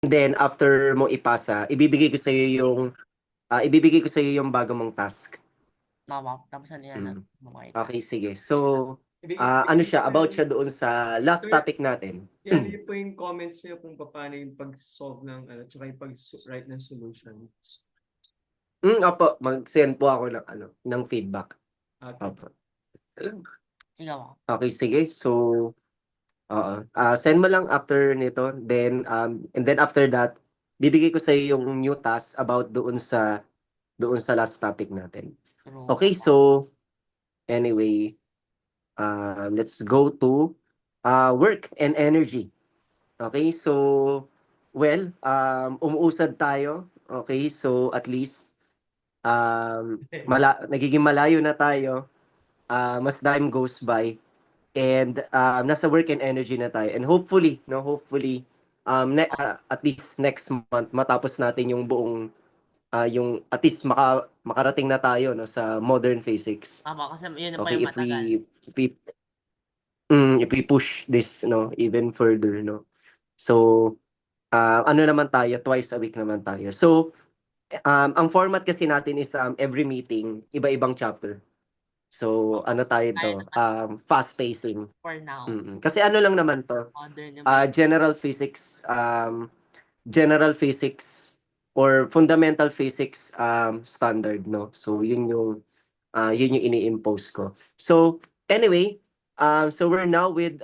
then after mo ipasa, ibibigay ko sa iyo yung bago mong task. Tama, tapos ano yan, mga Okay, sige. So, ano siya, about siya doon sa last topic natin. Yan yun po yung comments niyo kung paano yung pag-solve ng tsaka yung pag-write ng solution. Opo, mag-send po ako ng feedback. Okay. Opo. Sige mo. Okay, sige. So, send mo lang after nito. Then, and then after that, bibigay ko sa iyo yung new task about doon sa last topic natin. Okay, so, anyway, let's go to work and energy. Okay, so, well, umuusad tayo. Okay, so at least, nagiging malayo na tayo. Mas time goes by. And nasa work and energy na tayo. And hopefully, at least next month, matapos natin yung buong, yung at least makarating na tayo sa modern physics. Tama, kasi yun pa Okay, yung matagal. if we push this even further, so ano naman tayo, twice a week naman tayo. So ang format kasi natin is every meeting iba-ibang chapter. So ano tayo to, fast pacing For now. kasi ano lang naman to, Modern general physics, or fundamental physics standard, so yun yung ini-impose ko. So anyway, so we're now with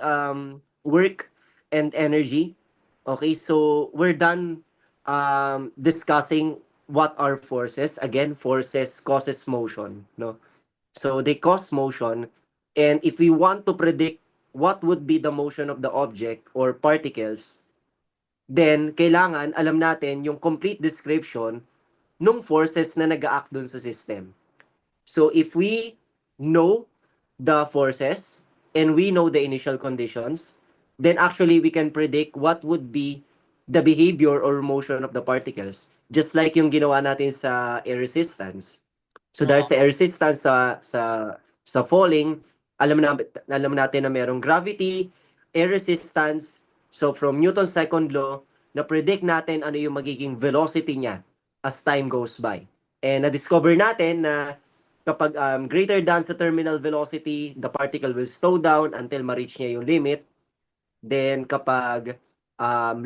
work and energy. Okay, so we're done discussing what are forces. Again, forces causes motion, so they cause motion, and if we want to predict what would be the motion of the object or particles, then kailangan alam natin yung complete description nung forces na nag-act dun sa system. So if we know the forces and we know the initial conditions, then actually we can predict what would be the behavior or motion of the particles. Just like yung ginawa natin sa air resistance. So dahil sa air resistance sa falling, alam natin na merong gravity, air resistance. So from Newton's second law, na predict natin ano yung magiging velocity niya as time goes by. And na-discover natin na kapag greater than sa terminal velocity, the particle will slow down until ma-reach niya yung limit. Then kapag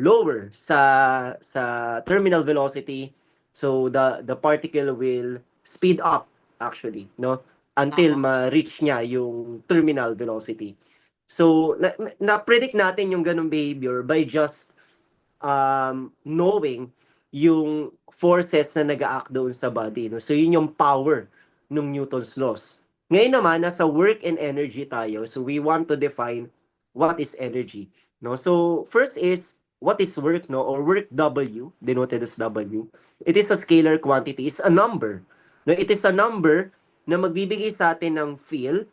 lower sa terminal velocity, so the particle will speed up actually, until ma-reach niya yung terminal velocity. So na-predict natin yung ganung behavior by just knowing yung forces na nag-act doon sa body, so yun yung power ng Newton's laws. Ngayon naman nasa work and energy tayo, so we want to define what is energy, so first is what is work, or work W, denoted as W. It is a scalar quantity, it's a number, it is a number na magbibigay sa atin ng feel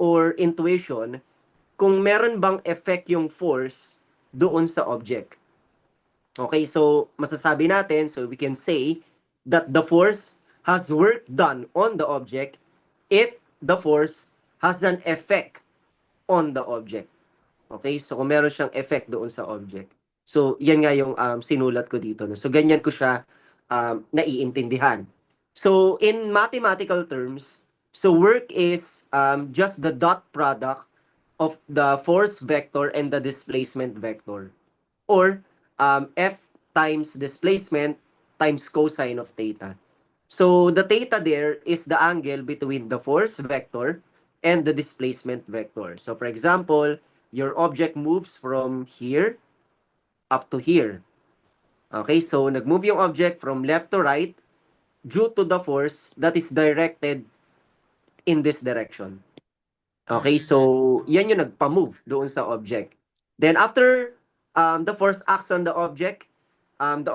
or intuition kung meron bang effect yung force doon sa object. Okay, so masasabi natin, so we can say that the force has work done on the object if the force has an effect on the object. Okay, so kung meron siyang effect doon sa object. So yan nga yung sinulat ko dito. So ganyan ko siya naiintindihan. So in mathematical terms, so work is just the dot product of the force vector and the displacement vector. Or F times displacement times cosine of theta. So the theta there is the angle between the force vector and the displacement vector. So for example, your object moves from here up to here. Okay, so nag-move yung object from left to right due to the force that is directed in this direction. Okay, so yan yung nagpa-move doon sa object. Then after the force acts on the object um,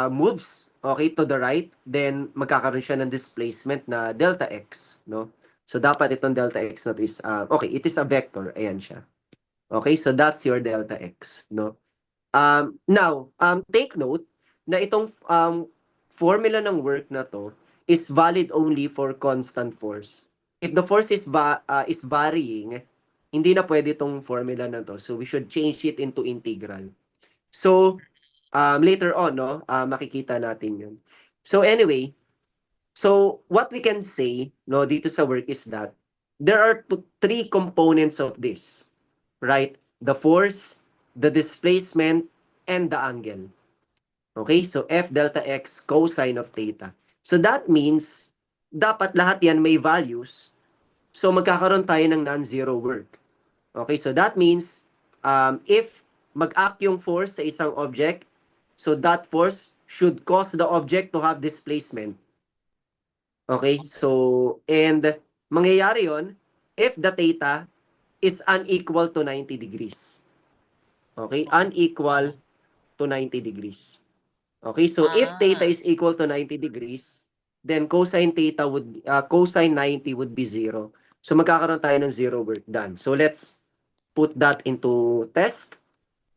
moves, okay, to the right, then magkakaroon siya ng displacement na delta x, So dapat itong delta x na is okay, it is a vector, ayan siya. Okay, so that's your delta x, now, take note na itong formula ng work na to is valid only for constant force. If the force is varying, hindi na pwede tong formula na to. So we should change it into integral. So later on, no, makikita natin yun. So anyway, so what we can say, no, dito sa work is that there are three components of this, right? The force, the displacement, and the angle. Okay, so F delta X cosine of theta. So that means, dapat lahat yan may values. So magkakaroon tayo ng non-zero work. Okay, so that means, if mag-act yung force sa isang object, so that force should cause the object to have displacement. Okay, so, and mangyayari yon if the theta is unequal to 90 degrees. Okay, unequal to 90 degrees. Okay, so if theta is equal to 90 degrees, then cosine theta would, cosine 90 would be 0. So magkakaroon tayo ng zero work done. So let's put that into test.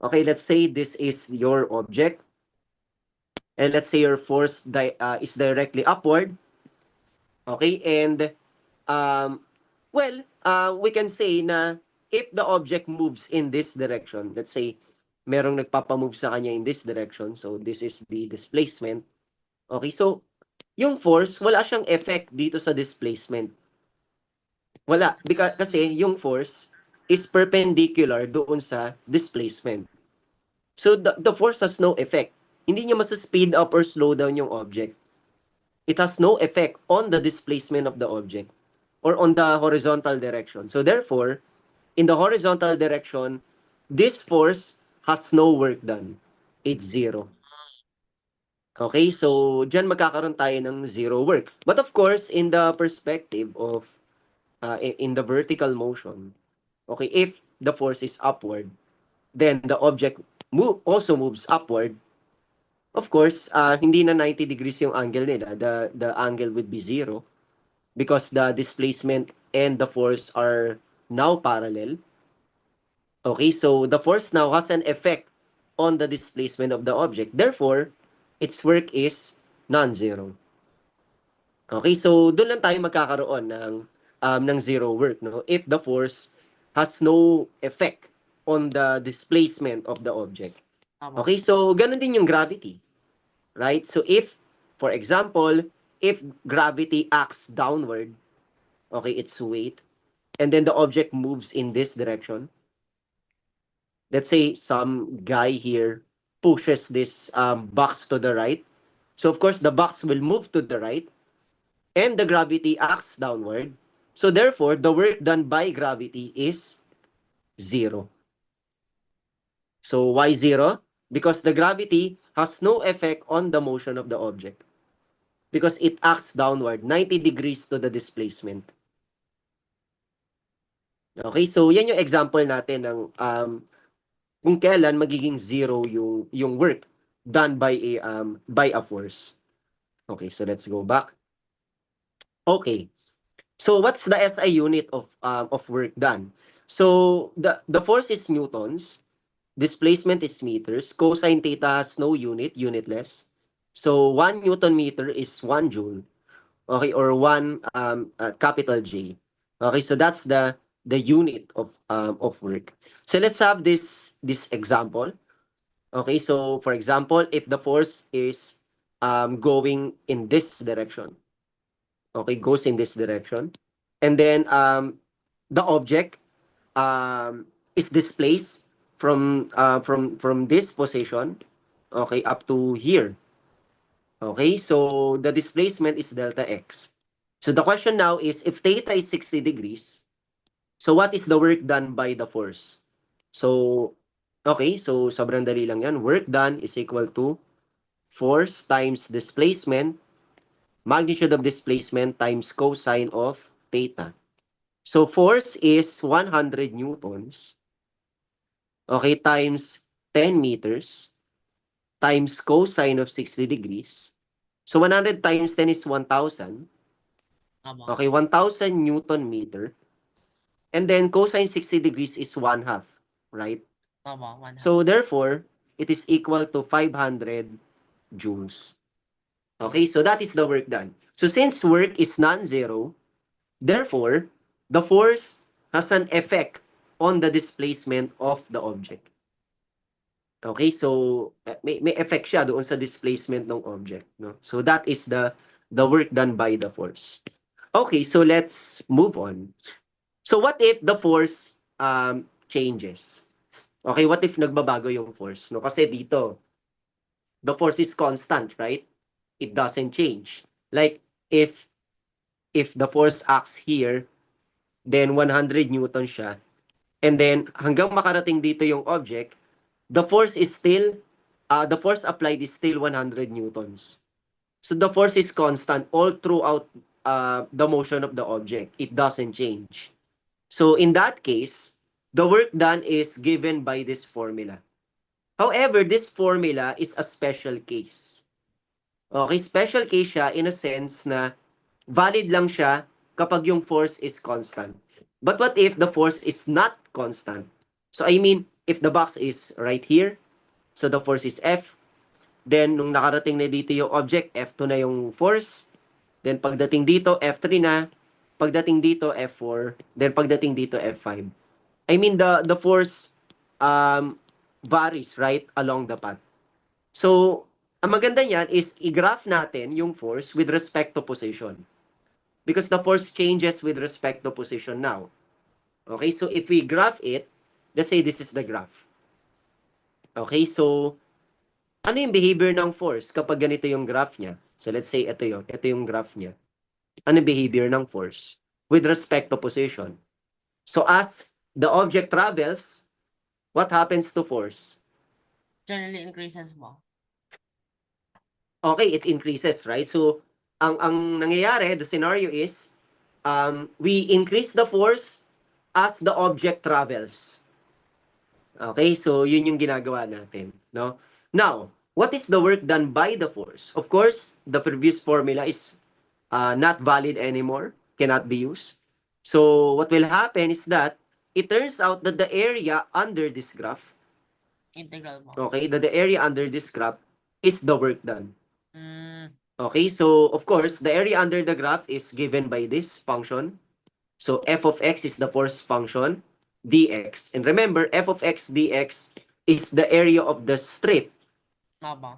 Okay, let's say this is your object. And let's say your force is directly upward. Okay, and we can say na if the object moves in this direction, let's say merong nagpapamove sa kanya in this direction, so this is the displacement. Okay, so yung force, wala siyang effect dito sa displacement. Wala, because kasi yung force is perpendicular doon sa displacement. So the force has no effect. Hindi niya masa-speed up or slow down yung object. It has no effect on the displacement of the object or on the horizontal direction. So therefore, in the horizontal direction, this force has no work done. It's zero. Okay, so dyan magkakaroon tayo ng zero work. But of course, in the perspective of, in the vertical motion, okay, if the force is upward, then the object also moves upward. Of course, hindi na 90 degrees yung angle nila. The angle would be zero because the displacement and the force are now parallel. Okay, so the force now has an effect on the displacement of the object. Therefore, its work is non-zero. Okay, so doon lang tayo magkakaroon ng zero work, no? If the force has no effect on the displacement of the object. Tama. Okay, so ganun din yung gravity. Right? So if, for example, if gravity acts downward, okay, its weight, and then the object moves in this direction. Let's say some guy here pushes this box to the right. So of course, the box will move to the right, and the gravity acts downward. So therefore, the work done by gravity is zero. So why zero? Because the gravity has no effect on the motion of the object. Because it acts downward, 90 degrees to the displacement. Okay, so yan yung example natin ng kung kailan magiging zero yung work done by a force. Okay, so let's go back. Okay. So what's the SI unit of work done? So the force is newtons, displacement is meters, cosine theta has no unit, unitless. So 1 Newton meter is 1 joule. Okay, or 1 capital J. Okay, so that's the unit of work. So let's have this example. Okay, so for example, if the force is going in this direction. Okay, goes in this direction. And then the object is displaced from this position, okay, up to here. Okay, so the displacement is delta x. So the question now is, if theta is 60 degrees, so what is the work done by the force? So, okay, so sobrang dali lang yan. Work done is equal to force times displacement, magnitude of displacement times cosine of theta. So force is 100 newtons, okay, times 10 meters, times cosine of 60 degrees. So 100 times 10 is 1,000. Tama. Okay, 1,000 Newton meter. And then cosine 60 degrees is 1/2, right? Tama. 1/2. So therefore, it is equal to 500 joules. Okay, so that is the work done. So since work is non-zero, therefore, the force has an effect on the displacement of the object. Okay, so may effect siya doon sa displacement ng object, no? So that is the work done by the force. Okay, so let's move on. So what if the force changes? Okay, what if nagbabago yung force, no? Kasi dito, the force is constant, right? It doesn't change. Like if the force acts here, then 100 newton siya, and then hanggang makarating dito yung object, the force is still the force applied is still 100 newtons. So the force is constant all throughout the motion of the object. It doesn't change. So in that case, the work done is given by this formula. However, this formula is a special case. Okay, special case siya in a sense na valid lang siya kapag yung force is constant. But what if the force is not constant? So I mean, if the box is right here, so the force is F, then nung nakarating na dito yung object, F2 na yung force, then pagdating dito, F3 na, pagdating dito, F4, then pagdating dito, F5. I mean, the force varies, right, along the path. So, ang maganda niyan is i-graph natin yung force with respect to position. Because the force changes with respect to position now. Okay, so if we graph it, let's say this is the graph. Okay, so ano yung behavior ng force kapag ganito yung graph niya? So let's say ito yung graph niya. Ano yung behavior ng force with respect to position? So as the object travels, what happens to force? Generally increases mo. Okay, it increases, right? So ang nangyayari, the scenario is we increase the force as the object travels. Okay, so yun yung ginagawa natin, no? Now, what is the work done by the force? Of course, the previous formula is not valid anymore, cannot be used. So what will happen is that it turns out that the area under this graph, Integral mo. okay, that the area under this graph is the work done. Mm, Okay, so of course, the area under the graph is given by this function. So f of x is the force function, dx. And remember, f of x dx is the area of the strip, tama.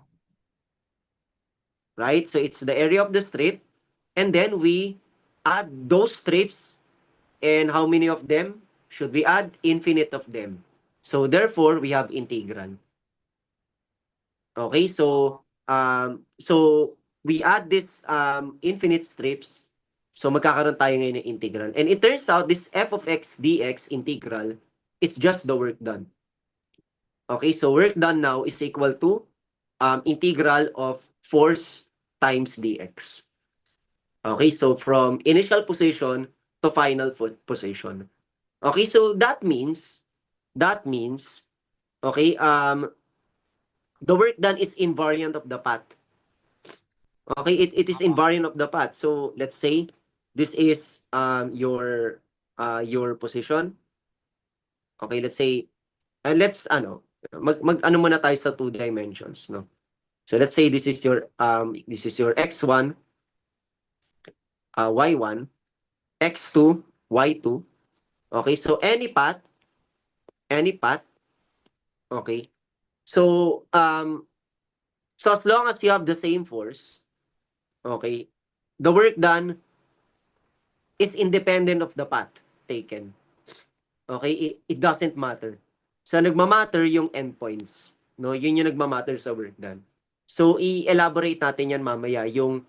right? So it's the area of the strip. And then we add those strips. And how many of them should we add? Infinite of them. So therefore, we have integral. Okay, so we add this infinite strips. So magkakaroon tayo ngayon ng integral. And it turns out this f of x dx integral is just the work done. Okay, so work done now is equal to integral of force times dx. Okay, so from initial position to final position. Okay, so that means, okay, the work done is invariant of the path. Okay, it is invariant of the path. So let's say this is your position. Okay, let's say let's mag ano muna tayo sa 2 dimensions, no? So let's say this is your x1, y1, x2, y2. Okay, so any path, okay. So so as long as you have the same force, okay, the work done is independent of the path taken. Okay, it doesn't matter. So nagmamatter yung endpoints, no? Yun yung nagmamatter sa work done. So i-elaborate natin yan mamaya yung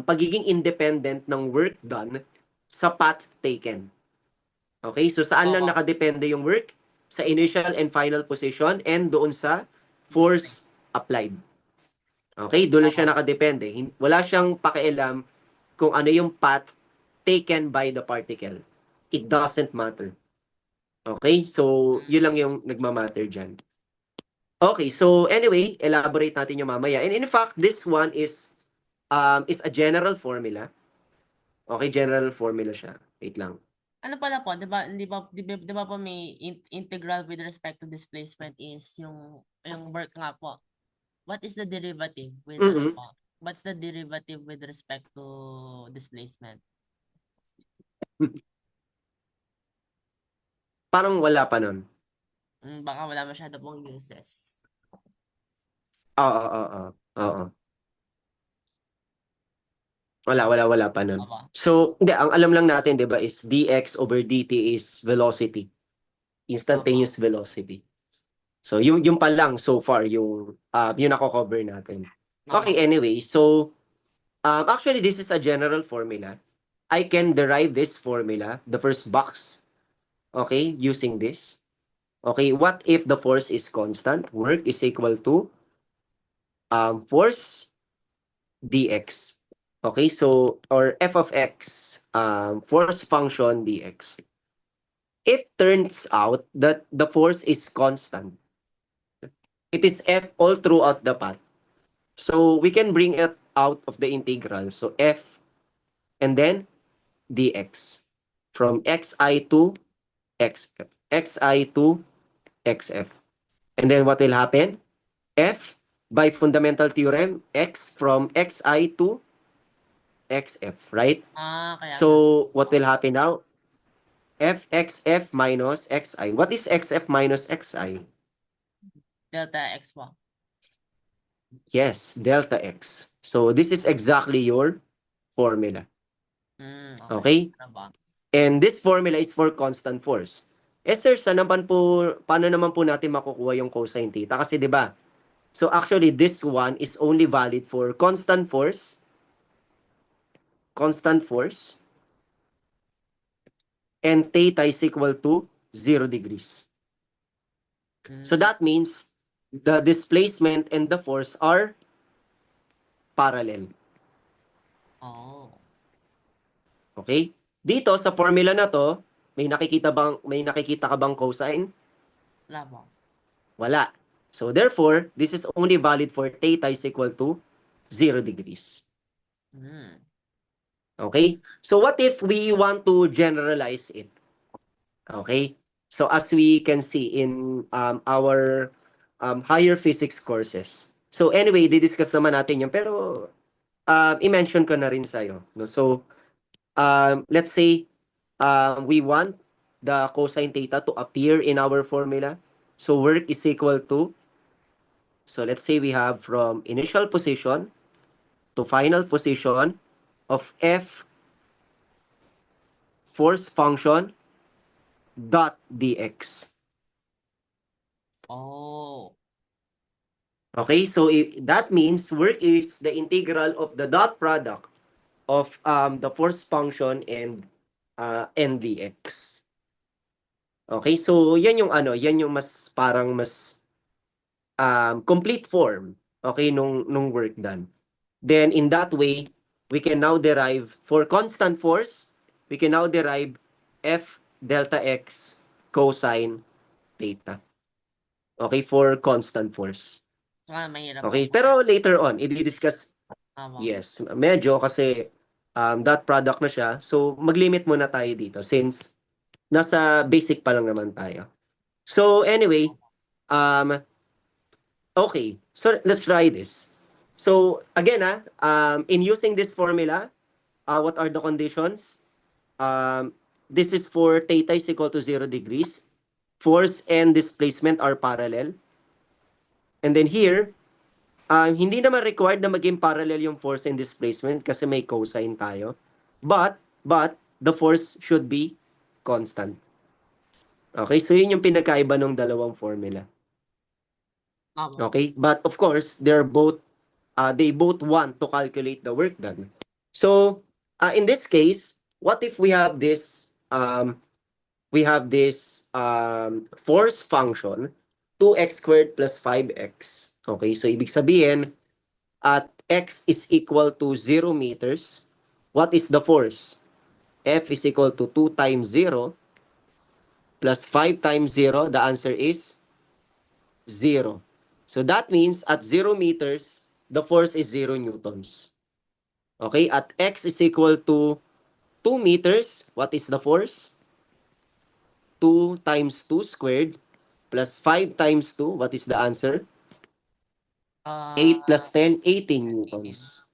pagiging independent ng work done sa path taken. Okay, so saan lang nakadepende yung work? Sa initial and final position and doon sa force applied. Okay, doon siya nakadepende. Wala siyang pakialam kung ano yung path taken by the particle. It doesn't matter. Okay, so yun lang yung nagmamatter dyan. Okay, so anyway, elaborate natin yung mamaya. And in fact, this one is a general formula. Okay, general formula siya. Wait lang. Ano pala po, 'di ba, di ba po may integral with respect to displacement is yung work nga po. What is the derivative with ano po? What's the derivative with respect to displacement? parang wala pa nun. Baka wala masyado pong uses. Oo, oo, oo. Wala pa nun. Opo. So, hindi, ang alam lang natin, di ba, is dx over dt is velocity. Instantaneous velocity. So, yung pa lang so far, yung nako-cover natin. Opo. Okay, anyway, so, actually, this is a general formula. I can derive this formula, the first box, okay, using this. Okay, what if the force is constant? Work is equal to force dx. Okay, so, or f of x, force function dx. It turns out that the force is constant. It is f all throughout the path. So, we can bring it out of the integral. So, f and then dx from xi to xf. xi to xf. And then what will happen? F by fundamental theorem, x from xi to xf, right? Kaya So, what will happen now? Fxf minus xi. What is xf minus xi? delta x po. Yes, delta x. So, this is exactly your formula. Okay? Ano ba? And this formula is for constant force. Eh sir, paano naman po natin makukuha yung cosine theta? Kasi 'di ba? So actually this one is only valid for constant force, and theta is equal to 0 degrees. So that means the displacement and the force are parallel. Oh. Okay? Dito sa formula na to, may nakikita ka bang cosine? Wala po. Wala. So therefore, this is only valid for theta is equal to 0 degrees. Mm. Okay? So what if we want to generalize it? Okay? So as we can see in our higher physics courses. So anyway, didiscuss naman natin yun. Pero i-mention ko na rin sa'yo. No? So let's say we want the cosine theta to appear in our formula. So work is equal to, so let's say we have from initial position to final position of f force function dot dx. Oh. Okay, so that means work is the integral of the dot product of the force function and dx. Okay, so yan yung mas parang mas complete form, okay, nung work done. Then in that way, we can now derive for constant force, we can now derive f delta x cosine theta. Okay, for constant force. Saka mahirap Okay, po. pero later on, i-discuss. Tama. Yes, medyo kasi dot product na siya. So mag-limit muna tayo dito since nasa basic pa lang naman tayo. So anyway, okay. So let's try this. So again, in using this formula, what are the conditions? This is for theta is equal to 0 degrees. Force and displacement are parallel. And then here, hindi naman required na maging parallel yung force and displacement kasi may cosine tayo. But the force should be constant. Okay, so yun yung pinagkaiba ng dalawang formula. Tama. Okay, but of course, they both want to calculate the work done. So, in this case, what if we have this force function 2x squared plus 5x. Okay, so ibig sabihin at x is equal to 0 meters, what is the force? F is equal to 2 times 0 plus 5 times 0, the answer is 0. So that means at 0 meters, the force is 0 newtons. Okay, at x is equal to 2 meters, what is the force? 2 times 2 squared plus 5 times 2, what is the answer? 8 plus 10, 18 newtons.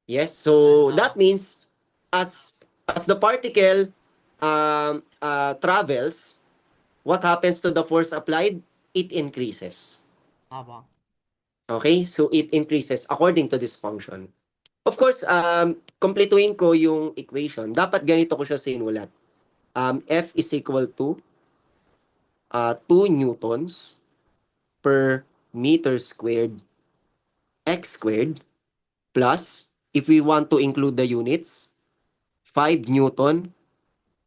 Yes, so that means as the particle travels, what happens to the force applied? It increases. Opo. Okay? So it increases according to this function. Of course, kumpletuhin ko yung equation. Dapat ganito ko siya sinulat. F is equal to 2 newtons per meter squared x squared plus, if we want to include the units, 5 newton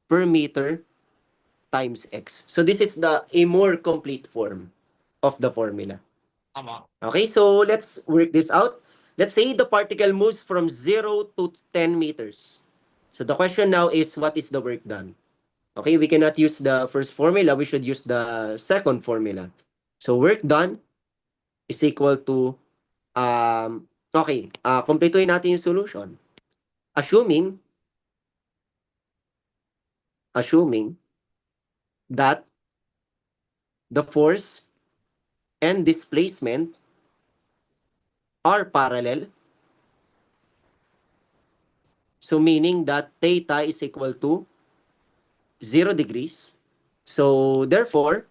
per meter times x. So this is a more complete form of the formula. Opo. Okay, so let's work this out. Let's say the particle moves from 0 to 10 meters. So the question now is, what is the work done? Okay, we cannot use the first formula. We should use the second formula. So work done is equal to, kumpletuhin natin yung solution. Assuming that the force and displacement are parallel. So meaning that theta is equal to 0 degrees. So therefore,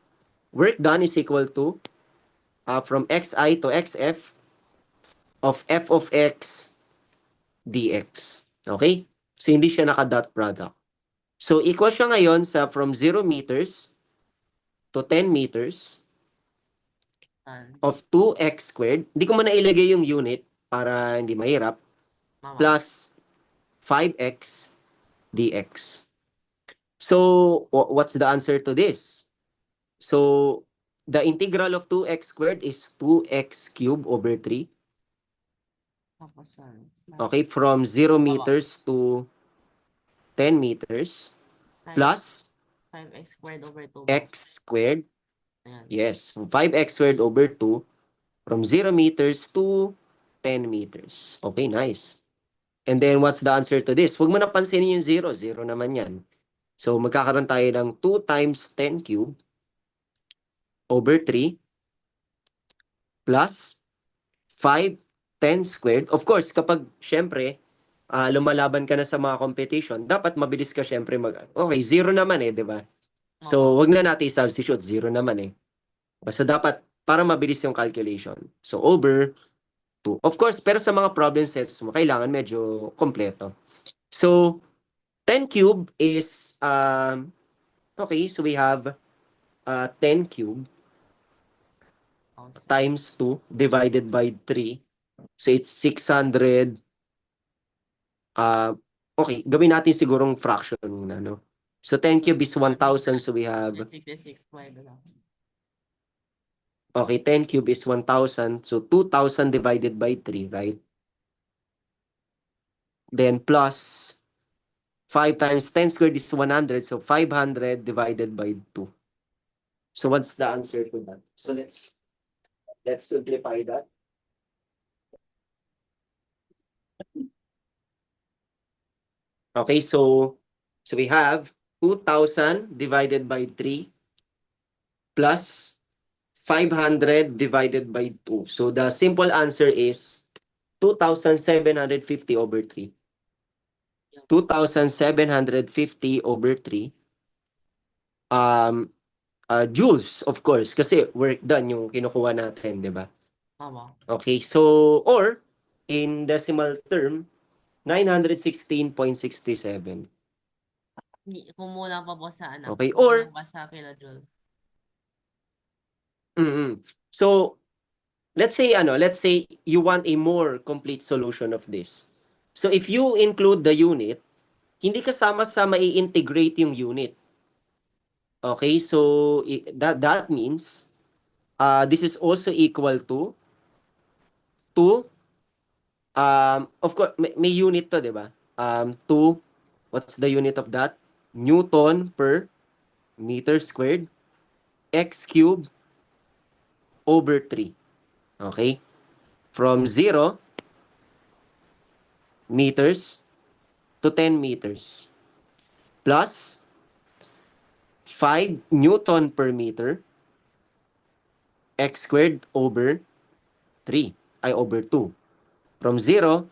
work done is equal to from xi to xf of f of x dx. Okay? So hindi siya naka-dot product. So equal siya ngayon sa from 0 meters to 10 meters of 2x squared. Hindi ko man nailagay yung unit para hindi mahirap. Opo. Plus 5x dx. So what's the answer to this? So the integral of 2x squared is 2x cubed over 3. Tapos, Okay, from 0 meters to 10 meters plus 5x squared over 2. x squared. Ayan. Yes, 5x squared over 2 from 0 meters to 10 meters. Okay, nice. And then what's the answer to this? Huwag mo na pansinin yung 0. 0 naman yan. So magkakaroon tayo ng 2 times 10 cubed over 3 plus 5 10 squared. Of course, kapag syempre lumalaban ka na sa mga competition, dapat mabilis ka syempre okay, 0 naman eh, di ba? So, wag na natin substitute, 0 naman eh. Basta dapat para mabilis yung calculation. So, over 2. Of course, pero sa mga problem sets mo, kailangan medyo kompleto. So, 10 cube is, okay, so we have 10 cube times 2 divided by 3. So, it's 600. Okay, gawin natin sigurong fraction muna, no? So, 10 cube is 1,000. So, we have, 66 squared. okay, 10 cube is 1,000. So, 2,000 divided by 3, right? Then, plus 5 times 10 squared is 100. So, 500 divided by 2. So, what's the answer to that? So, let's simplify that. Okay, so we have 2,000 divided by 3 plus 500 divided by 2. So the simple answer is 2,750 over 3. 2,750 over 3. Joules, of course, kasi work done yung kinukuha natin, di ba? Tama. Okay, so, or, in decimal term, 916.67. Kumulang pa po sa ano. Okay, or, kumulang pa sa kilojoule. So, let's say you want a more complete solution of this. So if you include the unit, hindi kasama sa mai-integrate yung unit. Okay, so that means this is also equal to of course may unit to, 'di ba? 2, what's the unit of that? Newton per meter squared x cubed over 3. Okay? From 0 meters to 10 meters plus 5 Newton per meter x squared over 3 ay over 2 from 0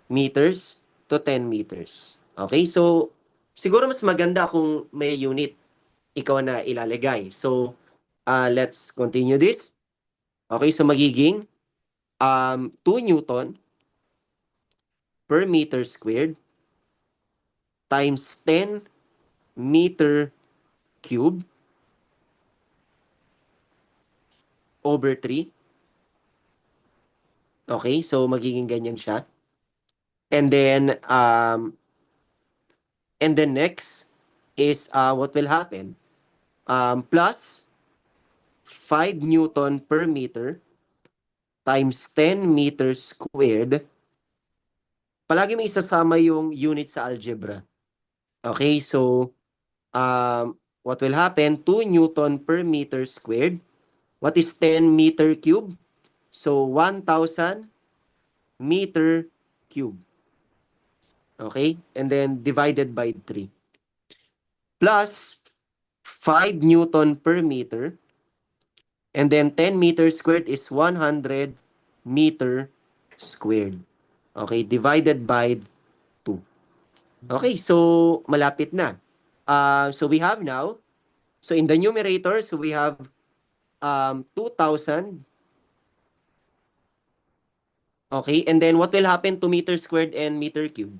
meters to 10 meters. Okay, so siguro mas maganda kung may unit ikaw na ilalagay. So, let's continue this. Okay, so magiging 2 Newton per meter squared times 10 meter cube over 3. Okay, so magiging ganyan siya. And then, next is what will happen? Plus 5 Newton per meter times 10 meters squared. Palagi may isasama yung unit sa algebra. Okay, so what will happen? 2 Newton per meter squared. What is 10 meter cube? So 1,000 meter cube. Okay, and then divided by 3. Plus 5 Newton per meter. And then 10 meters squared is 100 meter squared. Okay, divided by 2. Okay, so malapit na. So we have now, so in the numerator, so we have 2,000. Okay, and then what will happen to meter squared and meter cube?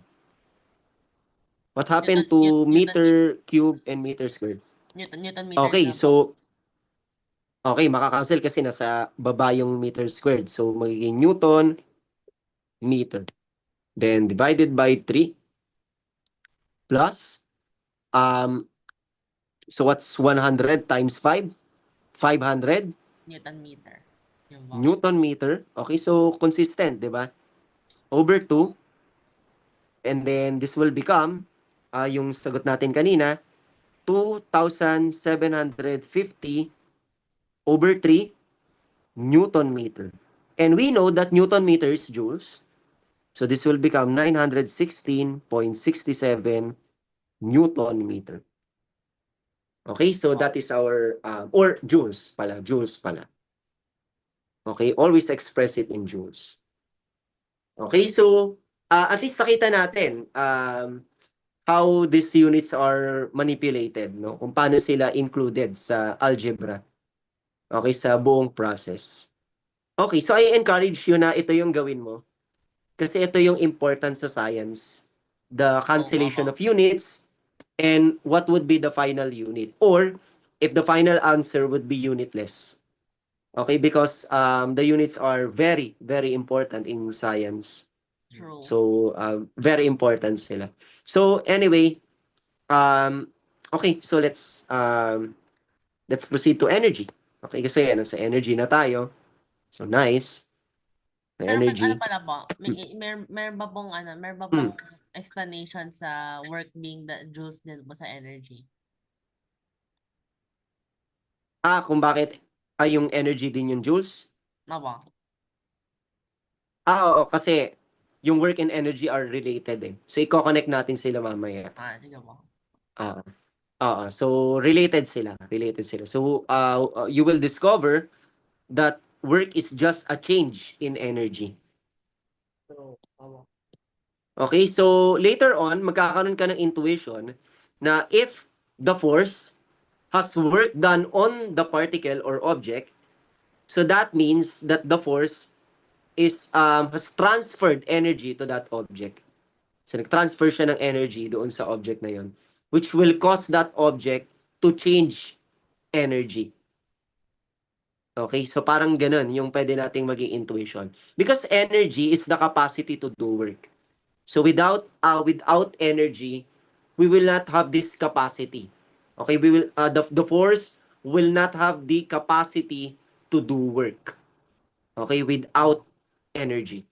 What happened to meter cube and meter squared? Newton meter Okay, na po. so okay, makakancel kasi nasa baba yung meter squared. So magiging Newton meter. Then divided by 3 plus so what's 100 times 5? 500 Newton meter. Yun po. Newton meter. Okay, so consistent, di ba? Over 2. And then this will become, yung sagot natin kanina, 2,750 over 3 Newton meter. And we know that Newton meter is joules. So this will become 916.67 Newton meter. Okay, so that is our, or joules pala. Okay, always express it in joules. Okay, so at least nakita natin how these units are manipulated, no? Kung paano sila included sa algebra. Okay, sa buong process. Okay, so I encourage you na ito yung gawin mo. Kasi ito yung important sa science. The cancellation of units and what would be the final unit. Or if the final answer would be unitless. Okay, because the units are very, very important in science. True. So, very important sila. So, anyway, okay, so let's proceed to energy. Okay, kasi sa energy na tayo. So, nice. Sa Pero ano energy. pala po, meron ba pong explanation sa work being the joules din po sa energy? Kung bakit yung energy din yung joules? Nawa. Oo, kasi yung work and energy are related eh. So, i-connect natin sila mamaya. Sige po. So, related sila. So, you will discover that work is just a change in energy. Okay, so later on, magkakaroon ka ng intuition na if the force has work done on the particle or object, so that means that the force has transferred energy to that object. So nag-transfer siya ng energy doon sa object na yon, which will cause that object to change energy. Okay, so parang ganun yung pwede nating maging intuition. Because energy is the capacity to do work. So without energy, we will not have this capacity. Okay, we will the force will not have the capacity to do work. Okay, without energy.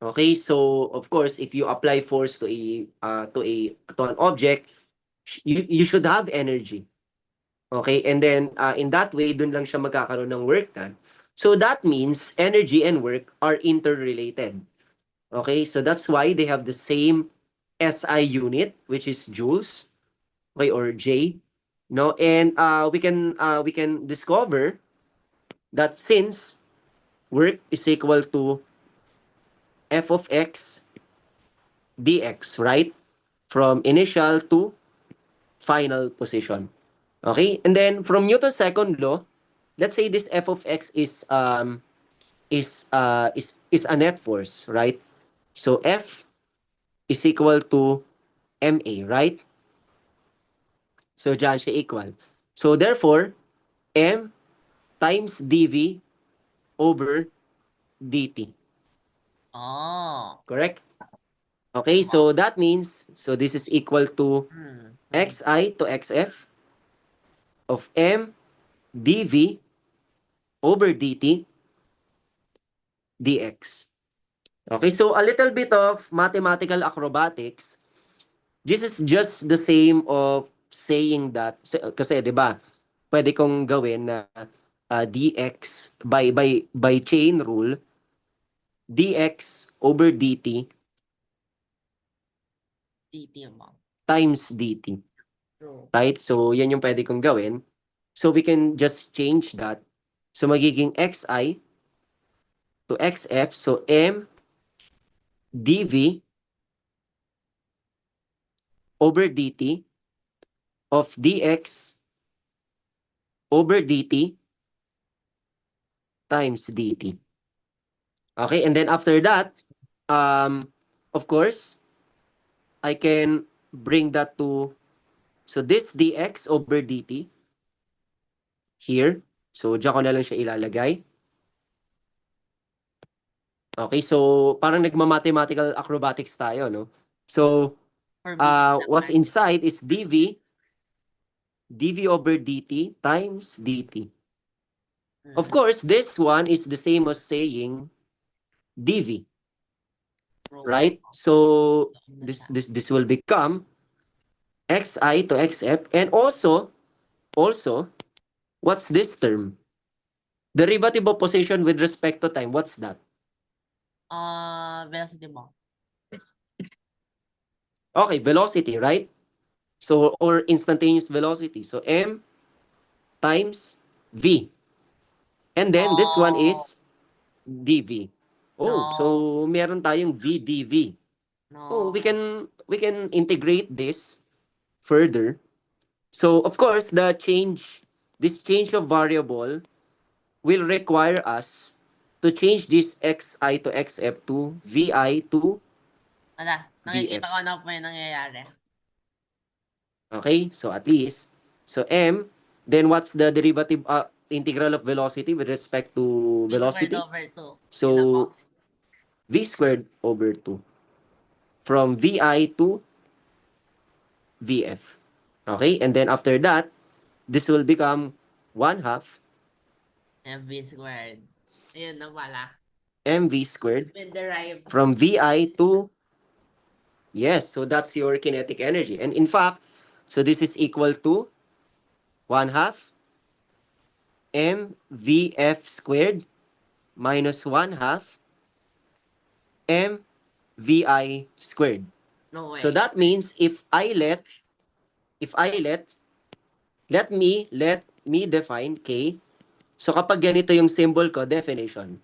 Okay, so of course, if you apply force to an object, you should have energy. Okay, and then in that way, dun lang siya magkakaroon ng work done. So that means energy and work are interrelated. Okay, so that's why they have the same SI unit, which is joules, okay, or J. No, and we can discover that since work is equal to f of x dx, right? from initial to final position. Okay? And then from Newton's second law, let's say this f of x is a net force, right? So F is equal to MA, right? So dyan siya equal. So therefore, M times dV over dt. Oh. Correct? Okay, so that means, so this is equal to xi to xf of M dV over dt dx. Okay, so a little bit of mathematical acrobatics. This is just the same of saying that, kasi 'di ba, pwede kong gawin na dx by chain rule, dx over dt DT mo. times dt. True. Right? So, yan yung pwede kong gawin. So, we can just change that. So, magiging xi to xf. So, m dv over dt of dx over dt times dt. Okay? And then after that, of course, I can bring that to, so this dx over dt here. So, dyan ko na lang siya ilalagay. Okay, so parang nagma-mathematical acrobatics tayo, no? So, For BT what's naman. inside is dv over dt times dt. Of course, this one is the same as saying dv, True. right? So, this will become xi to xf, and also, what's this term? Derivative of position with respect to time. What's that? Velocity mo. Okay, velocity, right? So, or instantaneous velocity. So, m times v. And then, this one is dv. Oh, No. so meron tayong v dv. Oh, No. we can integrate this further. So, of course, this change of variable will require us to change this xi to xf to vi to Wala. Nakikita VF. ko na po yung nangyayari. Okay? So, at least, so m, then what's the derivative, integral of velocity with respect to V squared velocity? over 2. So, Yun na po. v squared over 2. From vi to vf. Okay? And then after that, this will become 1/2 MV squared. Ayun na pala. mv squared With derived. from vi to, yes, so that's your kinetic energy. And in fact, so this is equal to 1/2 mvf squared minus 1/2 mvi squared. No way. So that means if I let let me define K. So kapag ganito yung symbol ko, definition.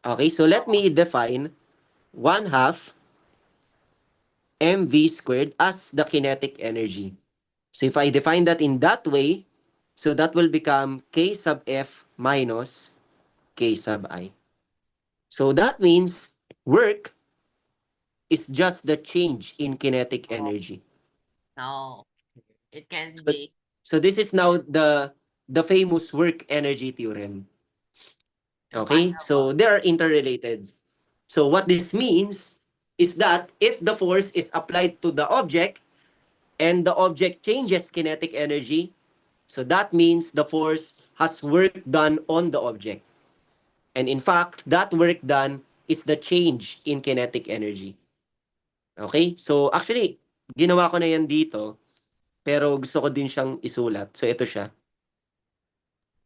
Okay, so let me define 1/2 mv squared as the kinetic energy. So if I define that in that way, so that will become K sub F minus K sub I. So that means work is just the change in kinetic energy. No. It can't So, be. so this is now the famous work energy theorem. Okay? So they are interrelated. So what this means is that if the force is applied to the object and the object changes kinetic energy, so that means the force has work done on the object. And in fact, that work done is the change in kinetic energy. Okay? So actually, ginawa ko na yan dito, pero gusto ko din siyang isulat. So ito siya.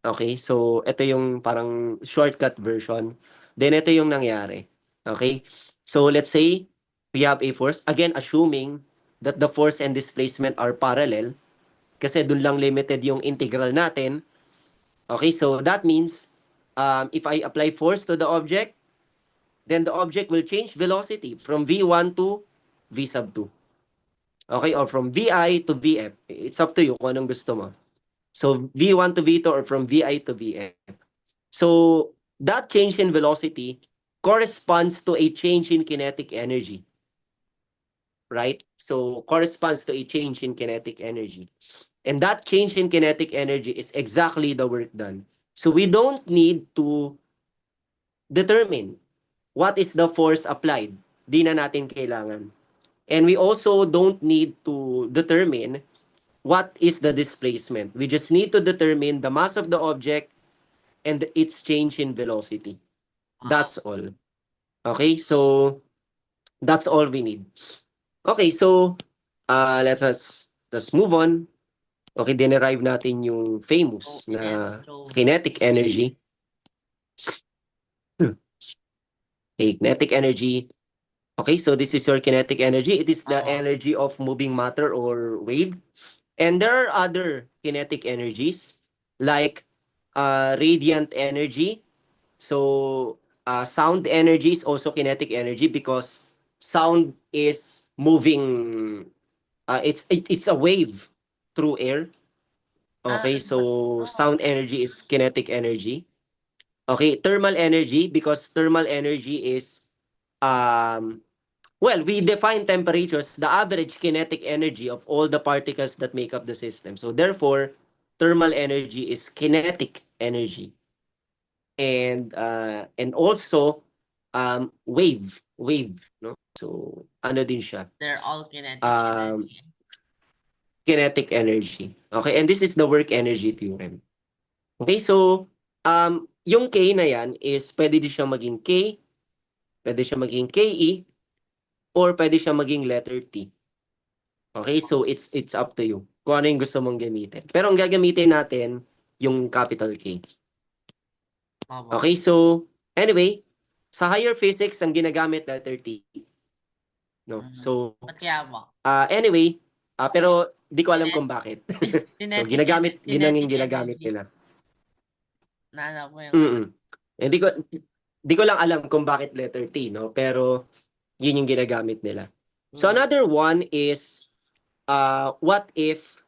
Okay? So ito yung parang shortcut version. Then ito yung nangyari. Okay? So let's say we have a force, again assuming that the force and displacement are parallel, kasi dun lang limited yung integral natin. Okay? So that means if I apply force to the object, then the object will change velocity from v1 to v sub 2. Okay, or from VI to VF. It's up to you kung anong gusto mo. So V1 to V2 or from VI to VF. So that change in velocity corresponds to a change in kinetic energy, right? So corresponds to a change in kinetic energy. And that change in kinetic energy is exactly the work done. So we don't need to determine what is the force applied. Di na natin kailangan. And we also don't need to determine what is the displacement. We just need to determine the mass of the object and its change in velocity. Wow. That's all. Okay, so that's all we need. Okay, so let's move on. Okay, dinerive natin yung famous na kinetic energy. Kinetic energy. Okay, so this is your kinetic energy. It is the energy of moving matter or wave. And there are other kinetic energies like radiant energy. So sound energy is also kinetic energy because sound is moving. It's a wave through air. Okay, so sound energy is kinetic energy. Okay, thermal energy because thermal energy is um well, we define temperatures, the average kinetic energy of all the particles that make up the system. So therefore, thermal energy is kinetic energy. And also wave, no? So ano din siya? They're all kinetic Um energy. kinetic energy. Okay, and this is the work energy theorem. Okay, so yung K na yan is pwede din siyang maging K, pwede siyang maging KE, or pwede siyang maging letter T. Okay, so it's up to you kung ano yung gusto mong gamitin. Pero ang gagamitin natin yung capital K. Okay, so anyway, sa higher physics ang ginagamit letter T. No. So Ba't kaya mo? anyway, pero di ko alam kung bakit. So ginagamit, kinetic ginagamit energy. nila. Nahanap ko yung Mm. Hindi ko di ko lang alam kung bakit letter T, no? Pero yun yung ginagamit nila. So another one is what if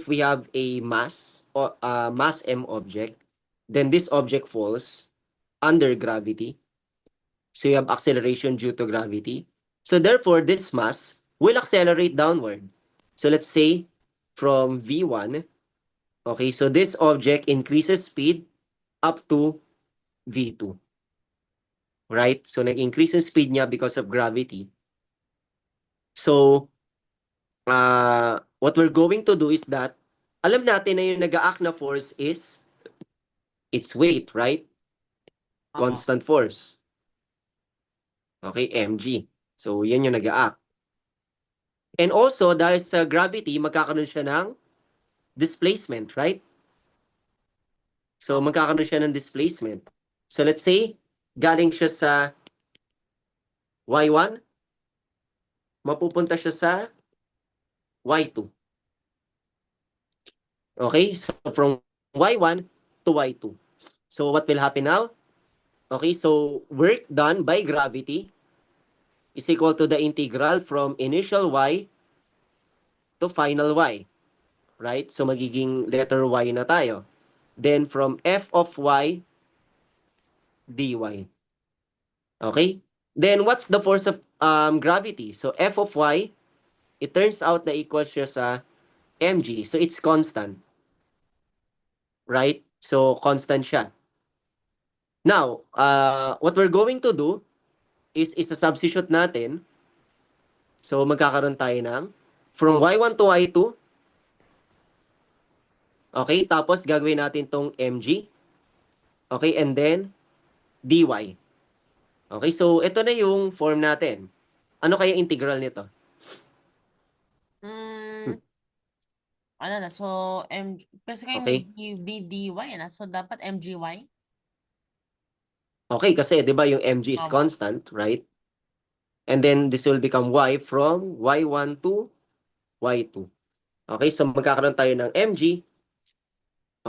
we have a mass or mass M object, then this object falls under gravity. So you have acceleration due to gravity. So therefore, this mass will accelerate downward. So let's say from V1, okay, so this object increases speed up to V2. Right? So nag-increase yung speed niya because of gravity. So what we're going to do is that alam natin na yung nag-act na force is its weight, right? Constant force. Okay, mg. So, yan yung nag-act. And also, dahil sa gravity, magkakaroon siya ng displacement, right? So, magkakaroon siya ng displacement. So, let's say, galing siya sa y1, mapupunta siya sa y2. Okay? So, from y1 to y2. So, what will happen now? Okay, so work done by gravity is equal to the integral from initial y to final y. Right? So magiging letter y na tayo. Then from f of y dy. Okay? Then what's the force of gravity? So f of y, it turns out na equals siya sa mg. So it's constant. Right? So constant siya. Now, what we're going to do is substitute natin. So magkakaroon tayo ng from y1 to y2. Okay, tapos gagawin natin tong mg. Okay, and then dy. Okay, so ito na yung form natin. Ano kaya integral nito? Ano na, so kasi kayo Okay. BDY na, so dapat MGY? Okay, kasi 'di ba yung mg is Tama. constant, right? And then this will become y from y1 to y2. Okay, so magkakaroon tayo ng mg.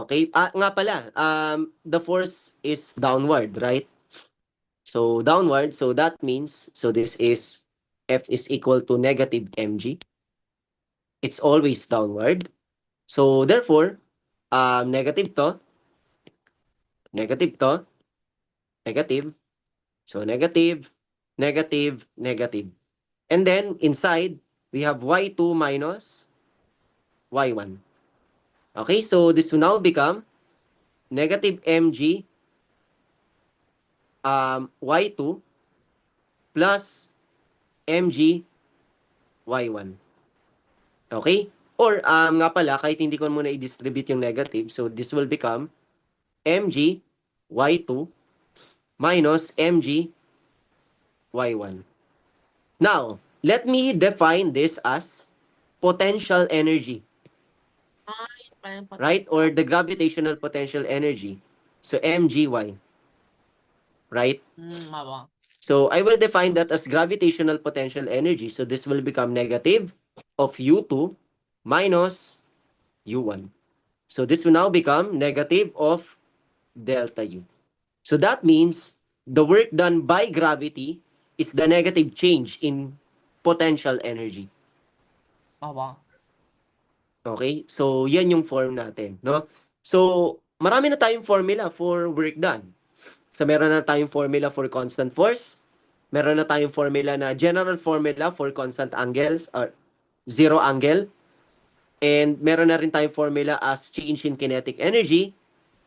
Okay, nga pala, the force is downward, right? So downward, so that means, so this is F is equal to negative mg. It's always downward. So therefore, negative to, negative to, negative. So negative, negative, negative. And then inside, we have y2 minus y1. Okay, so this will now become negative mg y2 plus mg y1. Okay? Or nga pala, kahit hindi ko muna i-distribute yung negative, so this will become mg y2 minus mg y1. Now, let me define this as potential energy, Yun pala yung right? potential. Or the gravitational potential energy. So, mgy, right? Aba. So, I will define that as gravitational potential energy. So, this will become negative of U2 minus U1. So, this will now become negative of delta U. So, that means the work done by gravity is the negative change in potential energy. Aba. Okay? So, yan yung form natin, no? So, marami na tayong formula for work done. So, meron na tayong formula for constant force. Meron na tayong formula na general formula for constant angles or zero angle. And meron na rin tayong formula as change in kinetic energy.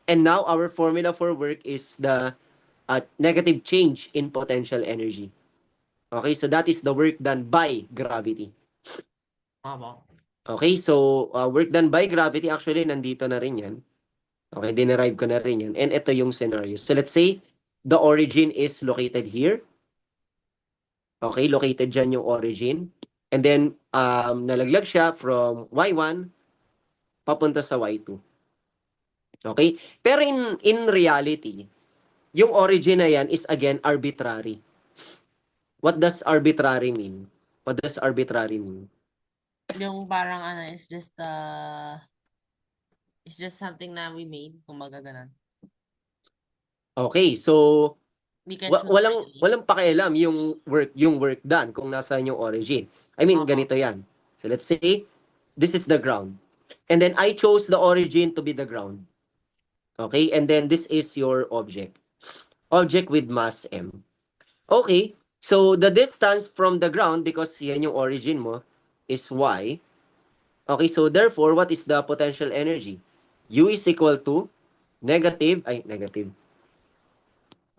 And now, our formula for work is the negative change in potential energy. Okay? So, that is the work done by gravity. Aba. Okay, so work done by gravity, actually, nandito na rin yan. Okay, dinerive ko na rin yan. And ito yung scenario. So let's say, the origin is located here. Okay, located dyan yung origin. And then, nalaglag siya from Y1 papunta sa Y2. Okay? Pero in reality, yung origin na yan is again arbitrary. What does arbitrary mean? What does arbitrary mean? Yung parang ano, it's just something na we made, kumbaga ganun. Okay, so We can choose walang freely. walang pakialam yung work done kung nasaan yung origin. I mean, ganito yan. So let's say this is the ground. And then I chose the origin to be the ground. Okay? And then this is your object. Object with mass m. Okay. So the distance from the ground, because yan yung origin mo, is y. Okay, so therefore, what is the potential energy? U is equal to negative.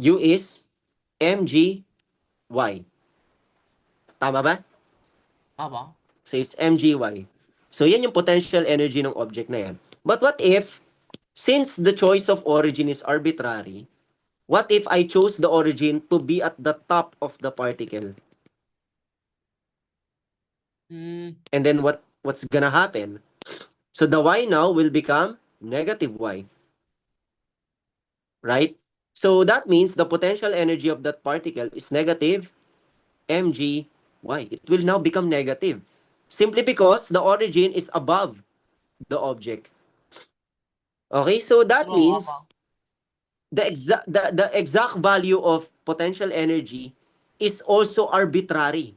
U is mg y. Tama ba? Aba. So it's mgy. So yan yung potential energy ng object na yan. But what if, since the choice of origin is arbitrary, what if I chose the origin to be at the top of the particle? And then what's gonna happen? So the y now will become negative y. Right? So that means the potential energy of that particle is negative mgy. It will now become negative. Simply because the origin is above the object. Okay, so that means Aba. the exact value of potential energy is also arbitrary.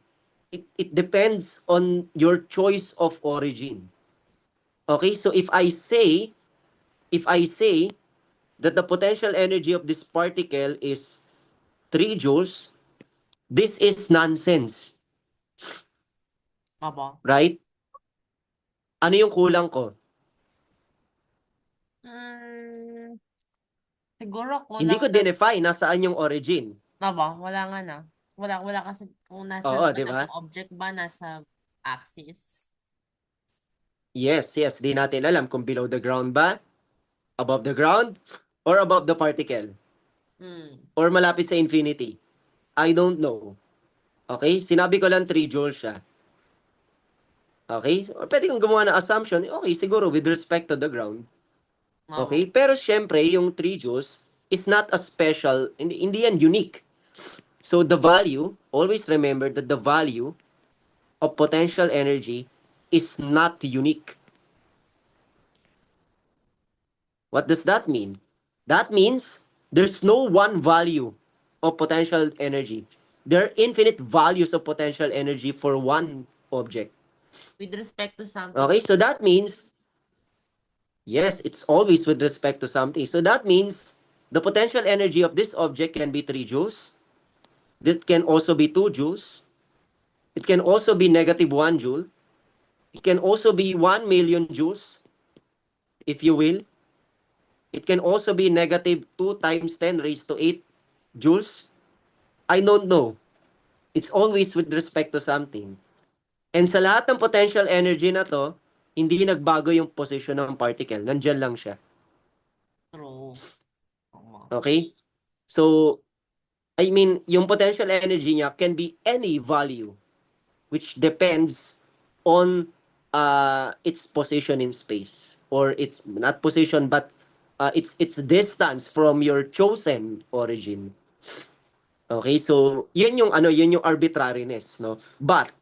It depends on your choice of origin. Okay, so if I say that the potential energy of this particle is 3 joules, this is nonsense, Aba. right? Ano yung kulang ko? Siguro Hindi ko kulang na. define nasaan yung origin. Aba, wala nga na. Wala kasi kung Oo, nasaan ba, di ba? nasa object ba, nasa axis. Yes, di natin alam kung below the ground ba, above the ground, or above the particle, or malapit sa infinity. I don't know. Okay? Sinabi ko lang 3 joules siya. Okay? Or pwede kong gumawa ng assumption, okay, siguro with respect to the ground. Aba. Okay? Pero syempre, yung 3 joules is not a special, hindi yan unique. So the value, always remember that the value of potential energy is not unique. What does that mean? That means there's no one value of potential energy. there are infinite values of potential energy for one object. With respect to something. Okay, so that means, yes, it's always with respect to something. So that means the potential energy of this object can be 3 joules. This can also be 2 joules. It can also be negative 1 joule. It can also be 1 million joules, if you will. It can also be negative 2 times 10 raised to 8 joules. I don't know. It's always with respect to something. And sa lahat ng potential energy na to, hindi nagbago yung position ng particle. Nandyan lang siya. True. Tama. Okay? So, I mean, yung potential energy niya can be any value which depends on its position in space, or its not position but its distance from your chosen origin. Okay, so yun yung arbitrariness, no? But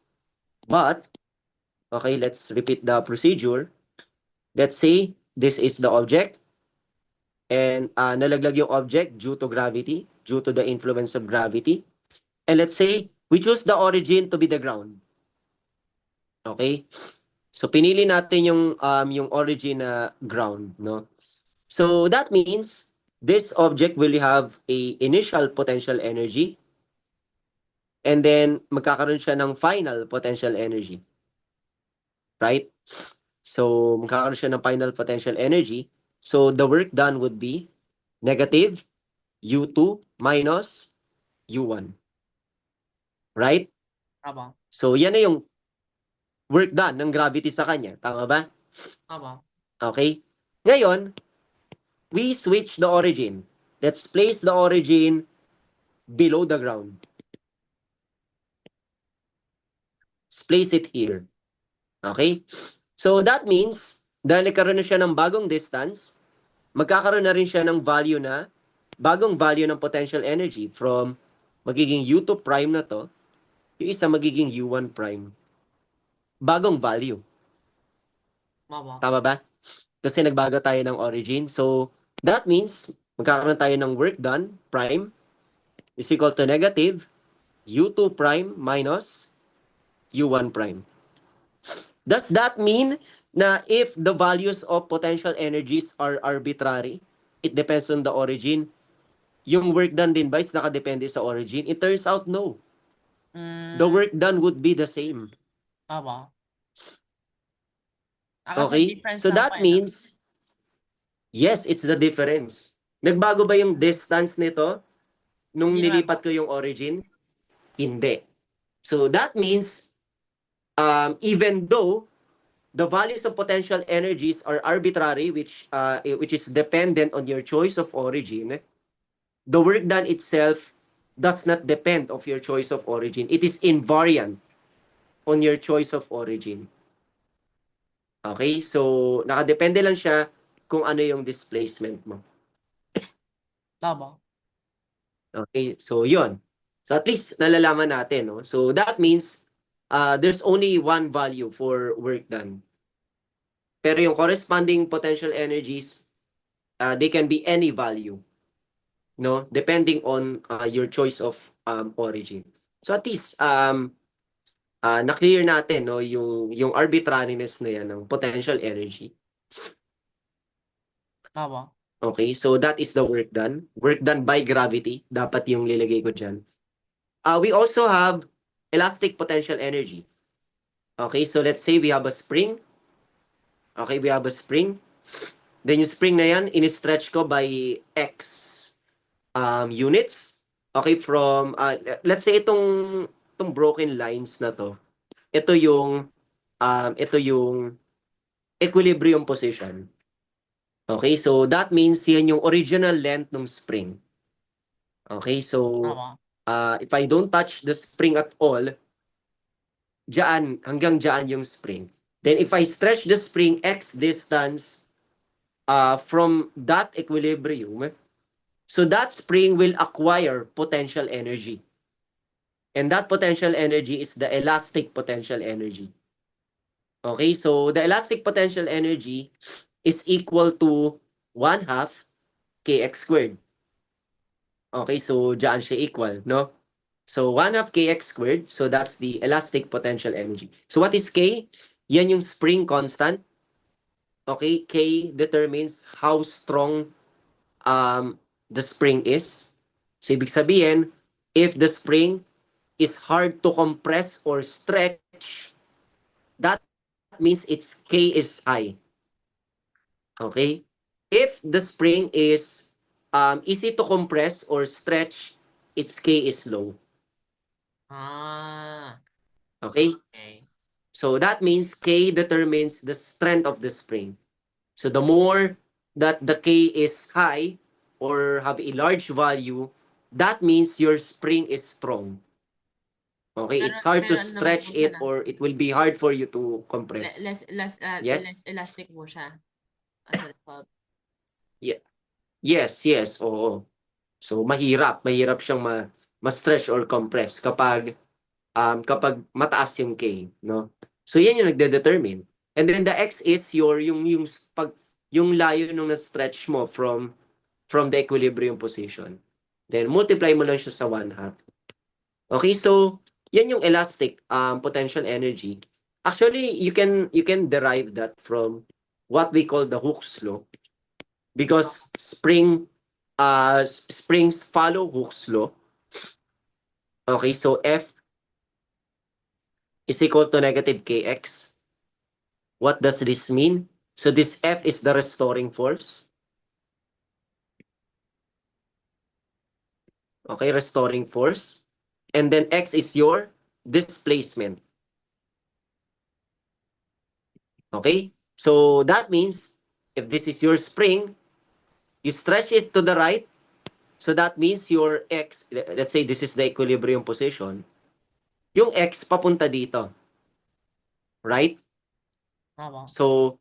okay, let's repeat the procedure. Let's say this is the object, and nalaglag yung object due to gravity, due to the influence of gravity. And let's say we choose the origin to be the ground. Okay? So pinili natin yung origin na ground, no? So that means this object will have a initial potential energy, and then magkakaroon siya ng final potential energy. Right? So magkakaroon siya ng final potential energy. So the work done would be negative U2 minus U1. Right? Tama. So yan na yung work done ng gravity sa kanya. Tama ba? Tama. Okay? Ngayon, we switch the origin. Let's place the origin below the ground. Let's place it here. Okay? So that means, dahil nagkaroon na siya ng bagong distance, magkakaroon na rin siya ng bagong value ng potential energy from magiging U2 prime na to, yung isa magiging U1 prime. Bagong value. Tama. Tama ba? Kasi nagbago tayo ng origin. So, that means, magkakaroon tayo ng work done, prime, is equal to negative U2 prime minus U1 prime. Does that mean na if the values of potential energies are arbitrary, it depends on the origin, yung work done din ba is nakadepende sa origin? It turns out no. The work done would be the same. Tama. Okay? So that means, yes, it's the difference. Nagbago ba yung distance nito nung Hindi naman nilipat ko yung origin? Hindi. So that means, even though the values of potential energies are arbitrary, which is dependent on your choice of origin, the work done itself does not depend of your choice of origin. It is invariant on your choice of origin. Okay? So, nakadepende lang siya kung ano yung displacement mo. Tama. Okay? So, yun. So, at least nalalaman natin. No? So, that means there's only one value for work done. Pero yung corresponding potential energies, they can be any value. No? Depending on your choice of origin. So, at least, na-clear natin no yung arbitrariness na yan ng potential energy. Tama. Okay, so that is the work done. Work done by gravity. Dapat yung lilagay ko dyan. We also have elastic potential energy. Okay, so let's say we have a spring. Okay, we have a spring. Then yung spring na yan, in-stretch ko by X units. Okay, from, let's say itong broken lines na to. Ito yung equilibrium position. Okay, so that means yan yung original length ng spring. Okay, so Tama. if I don't touch the spring at all, hanggang dyan yung spring. Then if I stretch the spring X distance from that equilibrium, so that spring will acquire potential energy. And that potential energy is the elastic potential energy. Okay, so the elastic potential energy is equal to 1/2 kx squared. Okay, so dyan siya equal, no? So 1/2 kx squared. So that's the elastic potential energy. So what is K? Yan yung spring constant. Okay, K determines how strong the spring is. So ibig sabihin, if the spring is hard to compress or stretch, that means its K is high. Okay? If the spring is easy to compress or stretch, its K is low. Ah, Okay? okay. So that means K determines the strength of the spring. So the more that the K is high or have a large value, that means your spring is strong. Okay, Pero it's hard to pero ano naman po stretch siya it na, or it will be hard for you to le- compress. less Yes? elastic po siya as a result. Yeah. Yes, oo. So mahirap siyang ma-stretch or compress kapag mataas yung K, no? So yan yung nagde-determine. And then the X is yung yung layo nung na-stretch mo from the equilibrium position. Then multiply mo lang siya sa 1/2. Okay, so yan yung elastic potential energy. Actually, you can derive that from what we call the Hooke's law because springs follow Hooke's law. Okay, so F is equal to negative kx. What does this mean? So this F is the restoring force. Okay, restoring force. And then X is your displacement. Okay? So that means if this is your spring, you stretch it to the right. So that means your X, let's say this is the equilibrium position, yung X papunta dito. Right? Tama. So,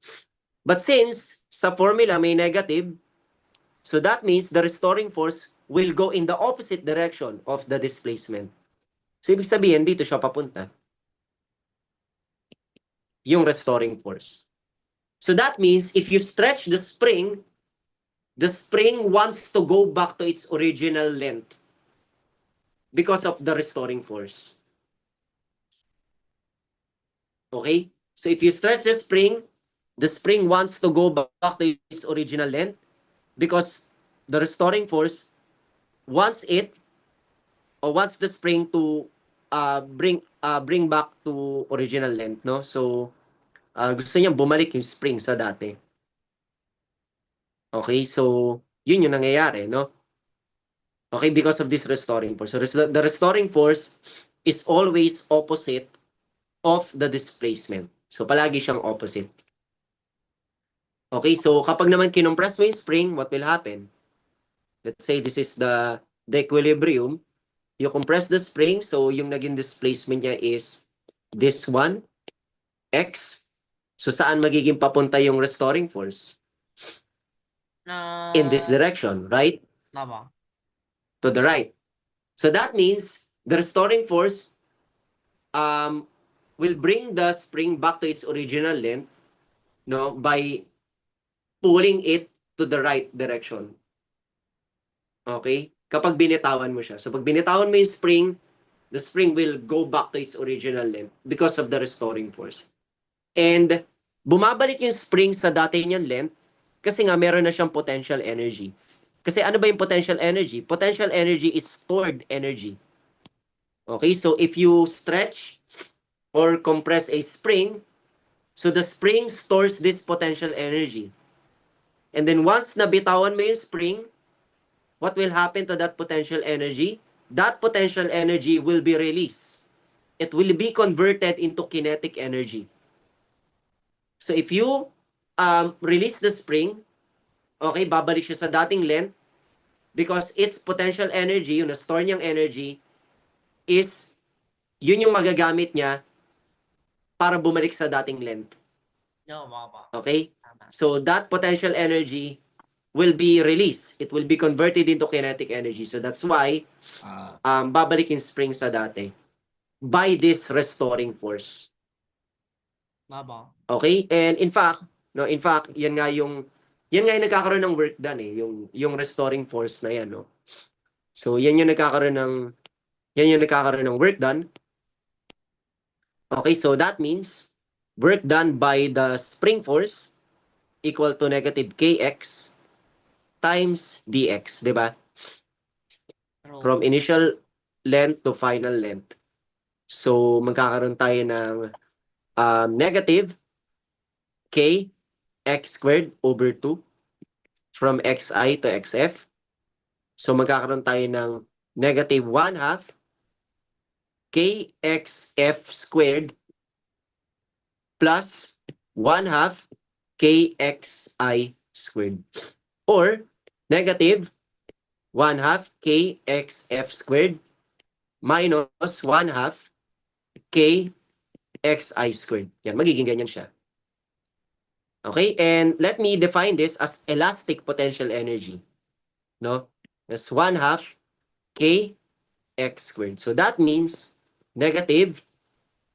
but since sa formula may negative, so that means the restoring force will go in the opposite direction of the displacement. So, ibig sabihin, dito siya papunta. Yung restoring force. So that means if you stretch the spring wants to go back to its original length because of the restoring force. Okay? So if you stretch the spring wants to go back to its original length because the restoring force wants it or wants the spring to bring back to original length, no? So gusto niya bumalik yung spring sa dati. Okay? So yun yung nangyayari, no? Okay, because of this restoring force. So the restoring force is always opposite of the displacement. So palagi siyang opposite. Okay, so kapag naman kinompress mo yung spring, what will happen? Let's say this is the equilibrium. You compress the spring, so yung naging displacement niya is this one, x. So saan magiging papunta yung restoring force? In this direction, right? Tama. To the right. So that means the restoring force will bring the spring back to its original length, no, by pulling it to the right direction. Okay? Kapag binitawan mo siya. So pag binitawan mo yung spring, the spring will go back to its original length because of the restoring force. And bumabalik yung spring sa dati niyang length kasi nga meron na siyang potential energy. Kasi ano ba yung potential energy? Potential energy is stored energy. Okay? So if you stretch or compress a spring, so the spring stores this potential energy. And then once nabitawan mo yung spring, what will happen to that potential energy? That potential energy will be released. It will be converted into kinetic energy. So if you release the spring, okay, babalik siya sa dating length because its potential energy, yung na-store niyang energy, is yun yung magagamit niya para bumalik sa dating length. Yo, mama. Okay? Tama. So that potential energy will be released. It will be converted into kinetic energy. So that's why babalik yung spring sa dati by this restoring force. Tama. Okay? And in fact, yan nga yung nagkakaroon ng work done eh, yung restoring force na yan, no. So yan yung nagkakaroon ng Yan yung nagkakaroon ng work done. Okay, so that means work done by the spring force equal to negative kx times dx, di ba? True. From initial length to final length. So, magkakaroon tayo ng negative k x squared over 2 from xi to xf. So, magkakaroon tayo ng negative 1 half kxf squared plus 1 half kxi squared. Or negative 1 half kxf squared minus 1 half kxi squared. Yan, magiging ganyan siya. Okay, and let me define this as elastic potential energy. No? That's 1 half kx squared. So that means negative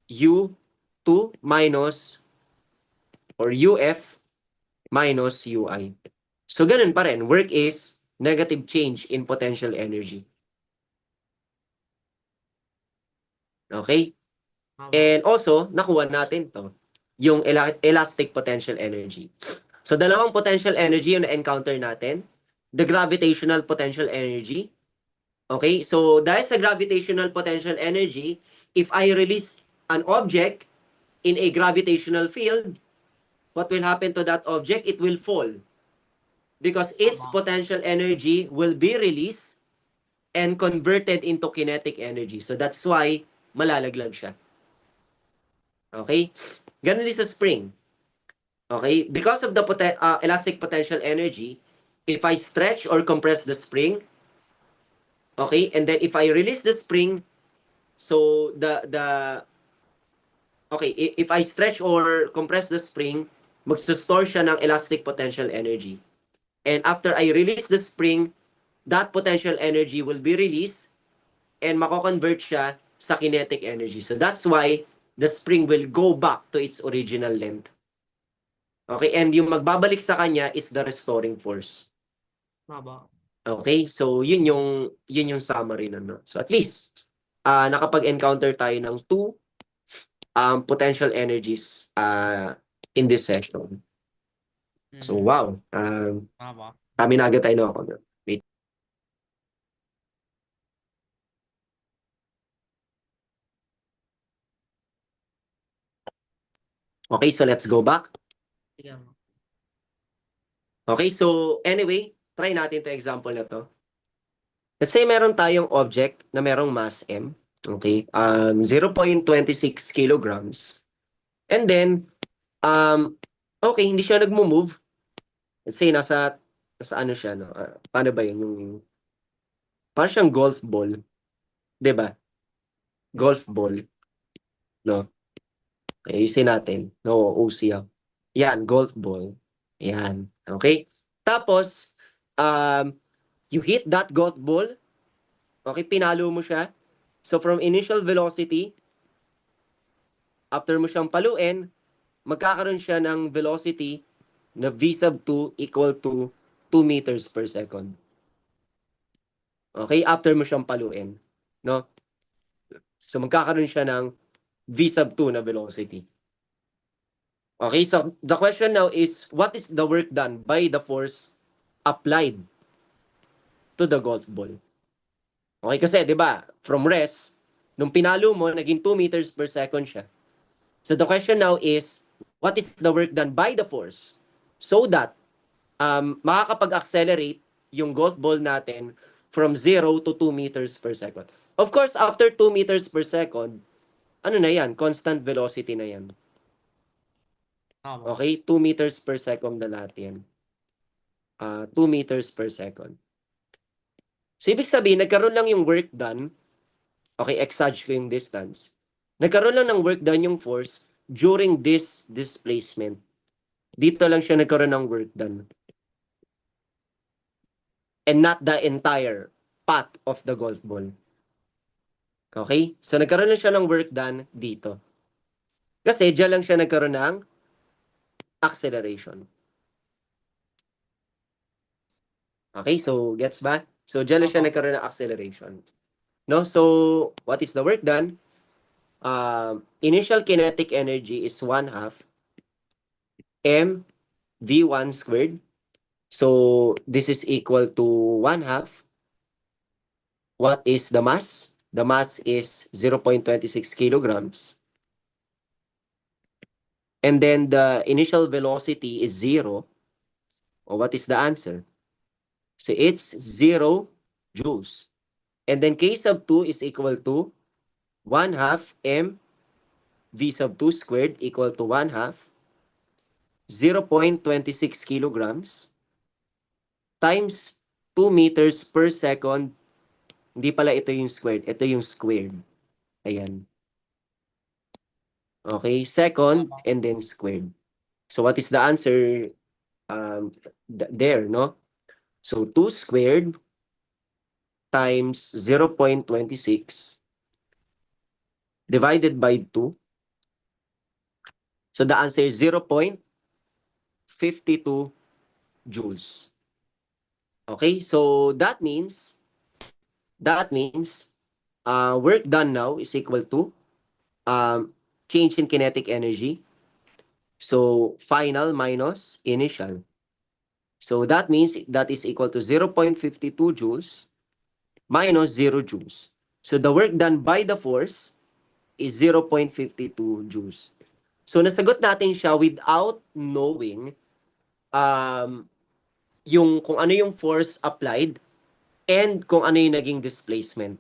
u2 minus or uf minus ui. So ganun pa rin. Work is negative change in potential energy. Okay? Tama. And also, nakuha natin to, yung elastic potential energy. So, dalawang potential energy yung na-encounter natin. The gravitational potential energy. Okay? So, dahil sa gravitational potential energy, if I release an object in a gravitational field, what will happen to that object? It will fall. Because its Tama. potential energy will be released and converted into kinetic energy. So, that's why malalaglag siya. Okay? Ganun din sa spring. Okay? Because of the elastic potential energy, if I stretch or compress the spring, okay, and then if I release the spring, so if I stretch or compress the spring, magsusstore siya ng elastic potential energy. And after I release the spring, that potential energy will be released and mako-convert siya sa kinetic energy. So that's why the spring will go back to its original length. Okay, and yung magbabalik sa kanya is the restoring force. Tama. Okay, so yun yung summary nun, no? So at least nakapag-encounter tayo ng two potential energies in this session. So wow, Tama. kami na agad tayo na ako. No? Wait. Okay, so let's go back. Sige. Okay, so anyway, try natin to example na to. Let's say meron tayong object na merong mass m. Okay, 0.26 kilograms. And then, okay, hindi siya nagmo-move. Let's say nasa ano siya, no? Paano ba yun? Parang siyang golf ball. 'Di ba? Golf ball. No? Ayusin natin. No, OC ako. Yan, golf ball. Yan. Okay? Tapos, you hit that golf ball. Okay, pinalo mo siya. So, from initial velocity, after mo siyang paluin, magkakaroon siya ng velocity na v sub 2 equal to 2 meters per second. Okay? After mo siyang paluin. No? So, magkakaroon siya ng v sub 2 na velocity. Okay, so the question now is, what is the work done by the force applied to the golf ball? Okay, kasi, di ba, from rest, nung pinalo mo, naging 2 meters per second siya. So the question now is, what is the work done by the force so that makakapag-accelerate yung golf ball natin from 0 to 2 meters per second? Of course, after 2 meters per second, ano na yan? Constant velocity na yan. Tama. Okay, 2 meters per second na lahat yan. 2 meters per second. So, ibig sabihin, nagkaroon lang yung work done. Okay, exage ko yung distance. Nagkaroon lang ng work done yung force during this displacement. Dito lang siya nagkaroon ng work done. And not the entire path of the golf ball. Okay? So, nagkaroon lang siya ng work done dito. Kasi, dyan lang siya nagkaroon ng acceleration. Okay? So, gets ba? So, dyan lang siya nagkaroon ng acceleration. No? So, what is the work done? Initial kinetic energy is 1/2 m v1 squared. So, this is equal to 1/2. What is the mass? The mass is 0.26 kilograms. And then the initial velocity is 0. Or what is the answer? So, it's 0 joules. And then K sub 2 is equal to 1/2 m v sub 2 squared equal to 1/2 0.26 kilograms times 2 meters per second. Hindi pala ito yung squared. Ito yung squared. Ayan. Okay, second and then squared. So what is the answer there, no? So 2 squared times 0.26 divided by 2. So the answer is 0.52 joules. Okay, so that means work done now is equal to change in kinetic energy. So final minus initial. So that means that is equal to 0.52 joules minus 0 joules. So the work done by the force is 0.52 joules. So nasagot natin siya without knowing yung kung ano yung force applied and kung ano yung naging displacement.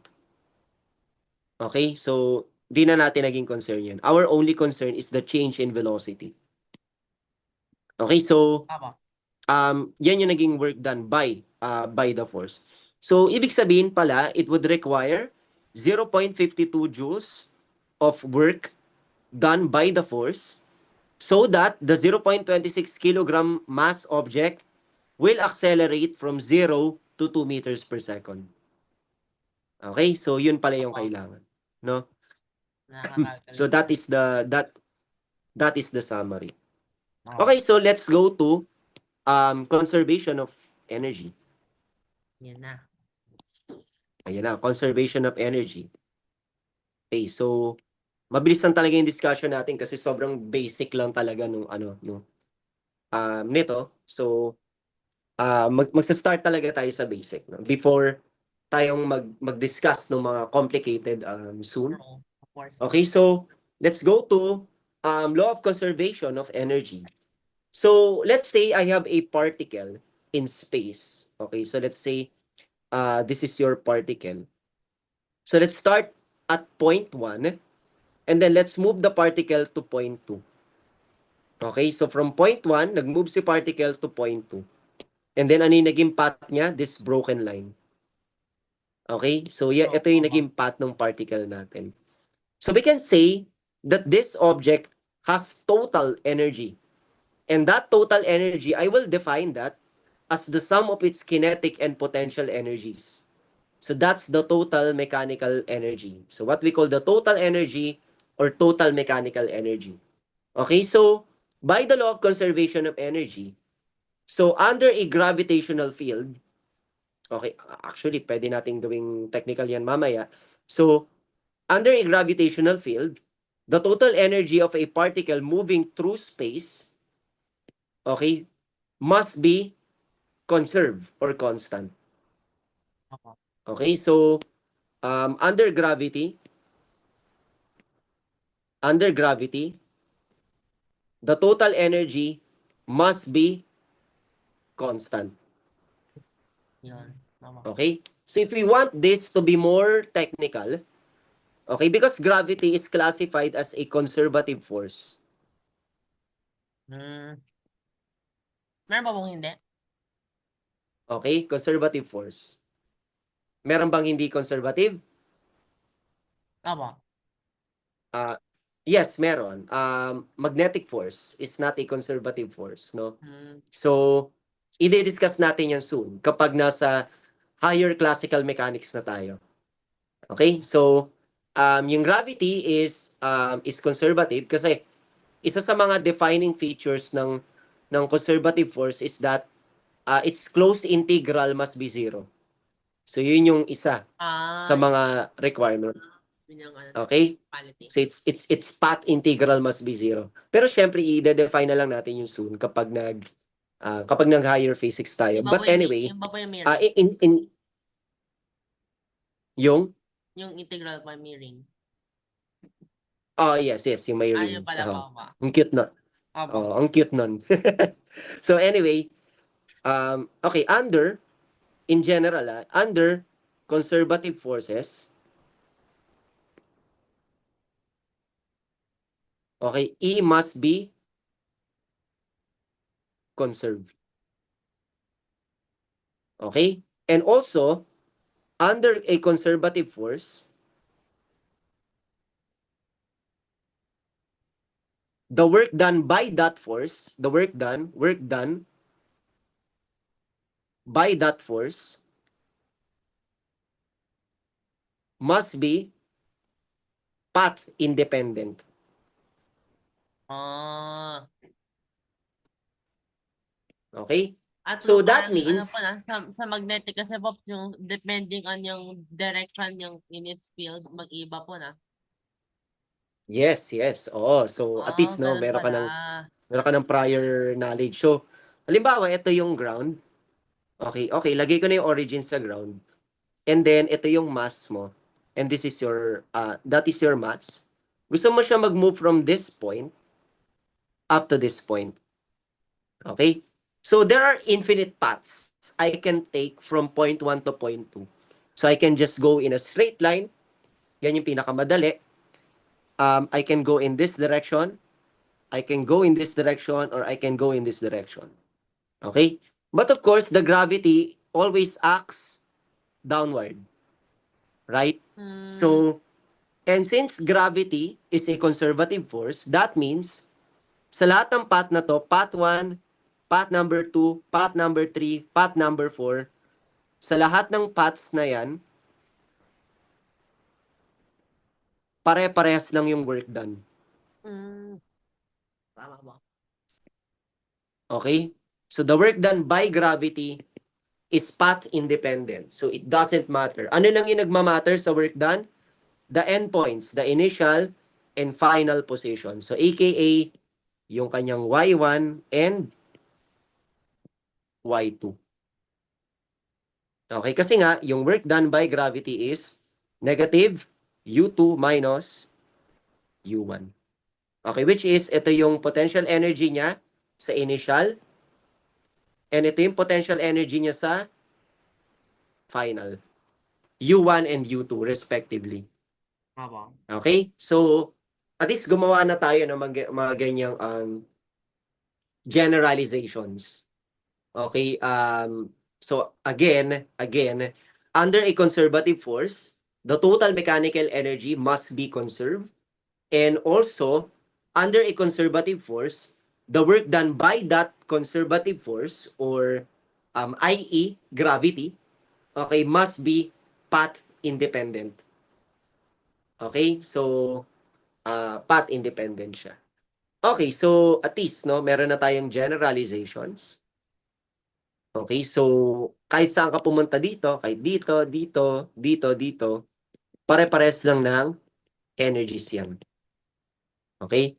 Okay? So di na natin naging concern yun. Our only concern is the change in velocity. Okay? So Tama. yan yung naging work done by the force. So ibig sabihin pala, it would require 0.52 joules of work done by the force so that the 0.26 kilogram mass object will accelerate from 0 to 2 meters per second. Okay? So yun pala yung kailangan, no? Nakaka-calculate. So that is the summary. Oo. Okay, so let's go to conservation of energy. Yan na. Ayan na, conservation of energy. Okay, so mabilis lang talaga yung discussion natin kasi sobrang basic lang talaga nung nito. So magsa-start talaga tayo sa basic, no? Before tayong mag-discuss ng mga complicated soon. Oo, of course. Okay, so let's go to law of conservation of energy. So let's say I have a particle in space. Okay, so let's say this is your particle. So let's start at point 1 and then let's move the particle to point 2. Okay, so from point 1, nag-move si particle to point 2. And then ano yung naging path niya? This broken line. Okay, so yeah, ito yung naging path ng particle natin. So we can say that this object has total energy. And that total energy, I will define that as the sum of its kinetic and potential energies. So that's the total mechanical energy. So what we call the total energy or total mechanical energy. Okay, so by the law of conservation of energy, so under a gravitational field, okay, actually pwede nating gawing technical yan mamaya. So under a gravitational field, the total energy of a particle moving through space, okay, must be conserved or constant. Okay, so under gravity, the total energy must be constant. Yun. Tama. Okay? So if we want this to be more technical, okay, because gravity is classified as a conservative force. Meron ba bang hindi? Okay, conservative force. Meron bang hindi conservative? Tama. Yes, meron. Magnetic force is not a conservative force, no? Mm, So, i-discuss natin yan soon kapag nasa higher classical mechanics na tayo. Okay? So, yung gravity is conservative kasi isa sa mga defining features ng conservative force is that its closed integral must be 0. So, yun yung isa sa Yun, mga requirement. yun yung ano, Okay? quality. So, it's path integral must be 0. Pero syempre, i-define na lang natin yung soon kapag nag-higher physics tayo. Iba po But yung, anyway, iba po yung ah mirroring. yung Yung integral po yung mirroring. yes, yung may Ayun ring. pala po ba? Ang cute na. Opo. Ang cute nun. So anyway, okay, in general, under conservative forces, okay, E must be conserved. Okay? And also, under a conservative force, the work done by that force, work done by that force must be path independent. Ah. Okay? At So that parang ano means, po na, sa magnetic kasi po, yung depending on yung direction yung in its field, mag-iba po na. yes. Oo. So at least no, Ganun pala. meron ka ng prior knowledge. So halimbawa, ito yung ground. Okay, lagay ko na yung origin sa ground. And then ito yung mass mo. And this is that is your mass. Gusto mo siya mag-move from this point up to this point. Okay? So there are infinite paths I can take from point 1 to point 2. So I can just go in a straight line. Yan yung pinakamadali. I can go in this direction. I can go in this direction, or I can go in this direction. Okay? But of course, the gravity always acts downward. Right? So, and since gravity is a conservative force, that means sa lahat ng path na to, path 1, path number 2, path number 3, path number 4, sa lahat ng paths na yan, pare-parehas lang yung work done. Tama ba? Okay? So the work done by gravity is path independent. So it doesn't matter. Ano lang yung nagmamatter sa work done? The endpoints, the initial and final position. So aka yung kanyang y1 and y2. Okay, kasi nga, yung work done by gravity is negative u2 minus u1. Okay, which is, ito yung potential energy niya sa initial, and ito yung potential energy niya sa final. u1 and u2 respectively. Tama. Okay? So, at least gumawa na tayo ng mga ganyang generalizations. Okay? So, again, under a conservative force, the total mechanical energy must be conserved. And also, under a conservative force, the work done by that conservative force, or i.e. gravity, okay, must be path independent. Okay? So, path independent siya. Okay, so at least, no, meron na tayong generalizations. Okay, so kahit saan ka pumunta dito, kahit dito, pare-pares lang ng energies yan. Okay?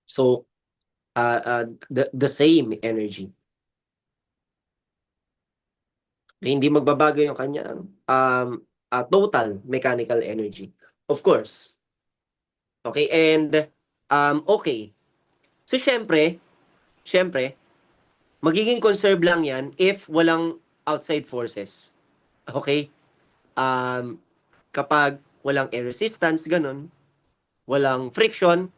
So, the same energy. Okay, hindi magbabago yung kanyang total mechanical energy. Of course. Okay, and okay. So, syempre, magiging conserve lang yan if walang outside forces. Okay? Kapag walang air resistance, ganun, walang friction,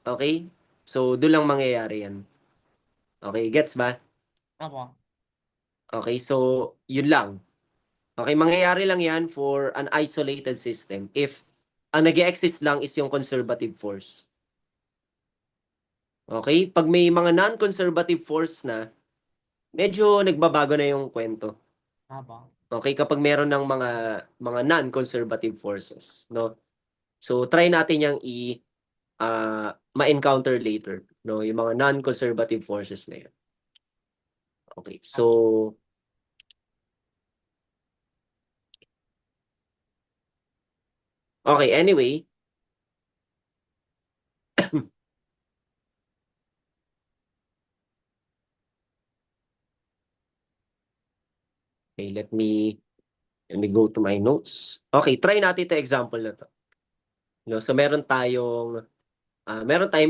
okay? So, doon lang mangyayari yan. Okay, gets ba? Opo. Okay, so, yun lang. Okay, mangyayari lang yan for an isolated system if ang nag-exist lang is yung conservative force. Okay? Pag may mga non-conservative force na, medyo nagbabago na yung kwento. Opo. Okay, kapag meron ng mga non-conservative forces, no? So try natin yang ma-encounter later, no? Yung mga non-conservative forces na yan. Okay. So Okay, anyway. Okay, let me go to my notes. Okay, try natin 'tong example na 'to. No, so meron tayong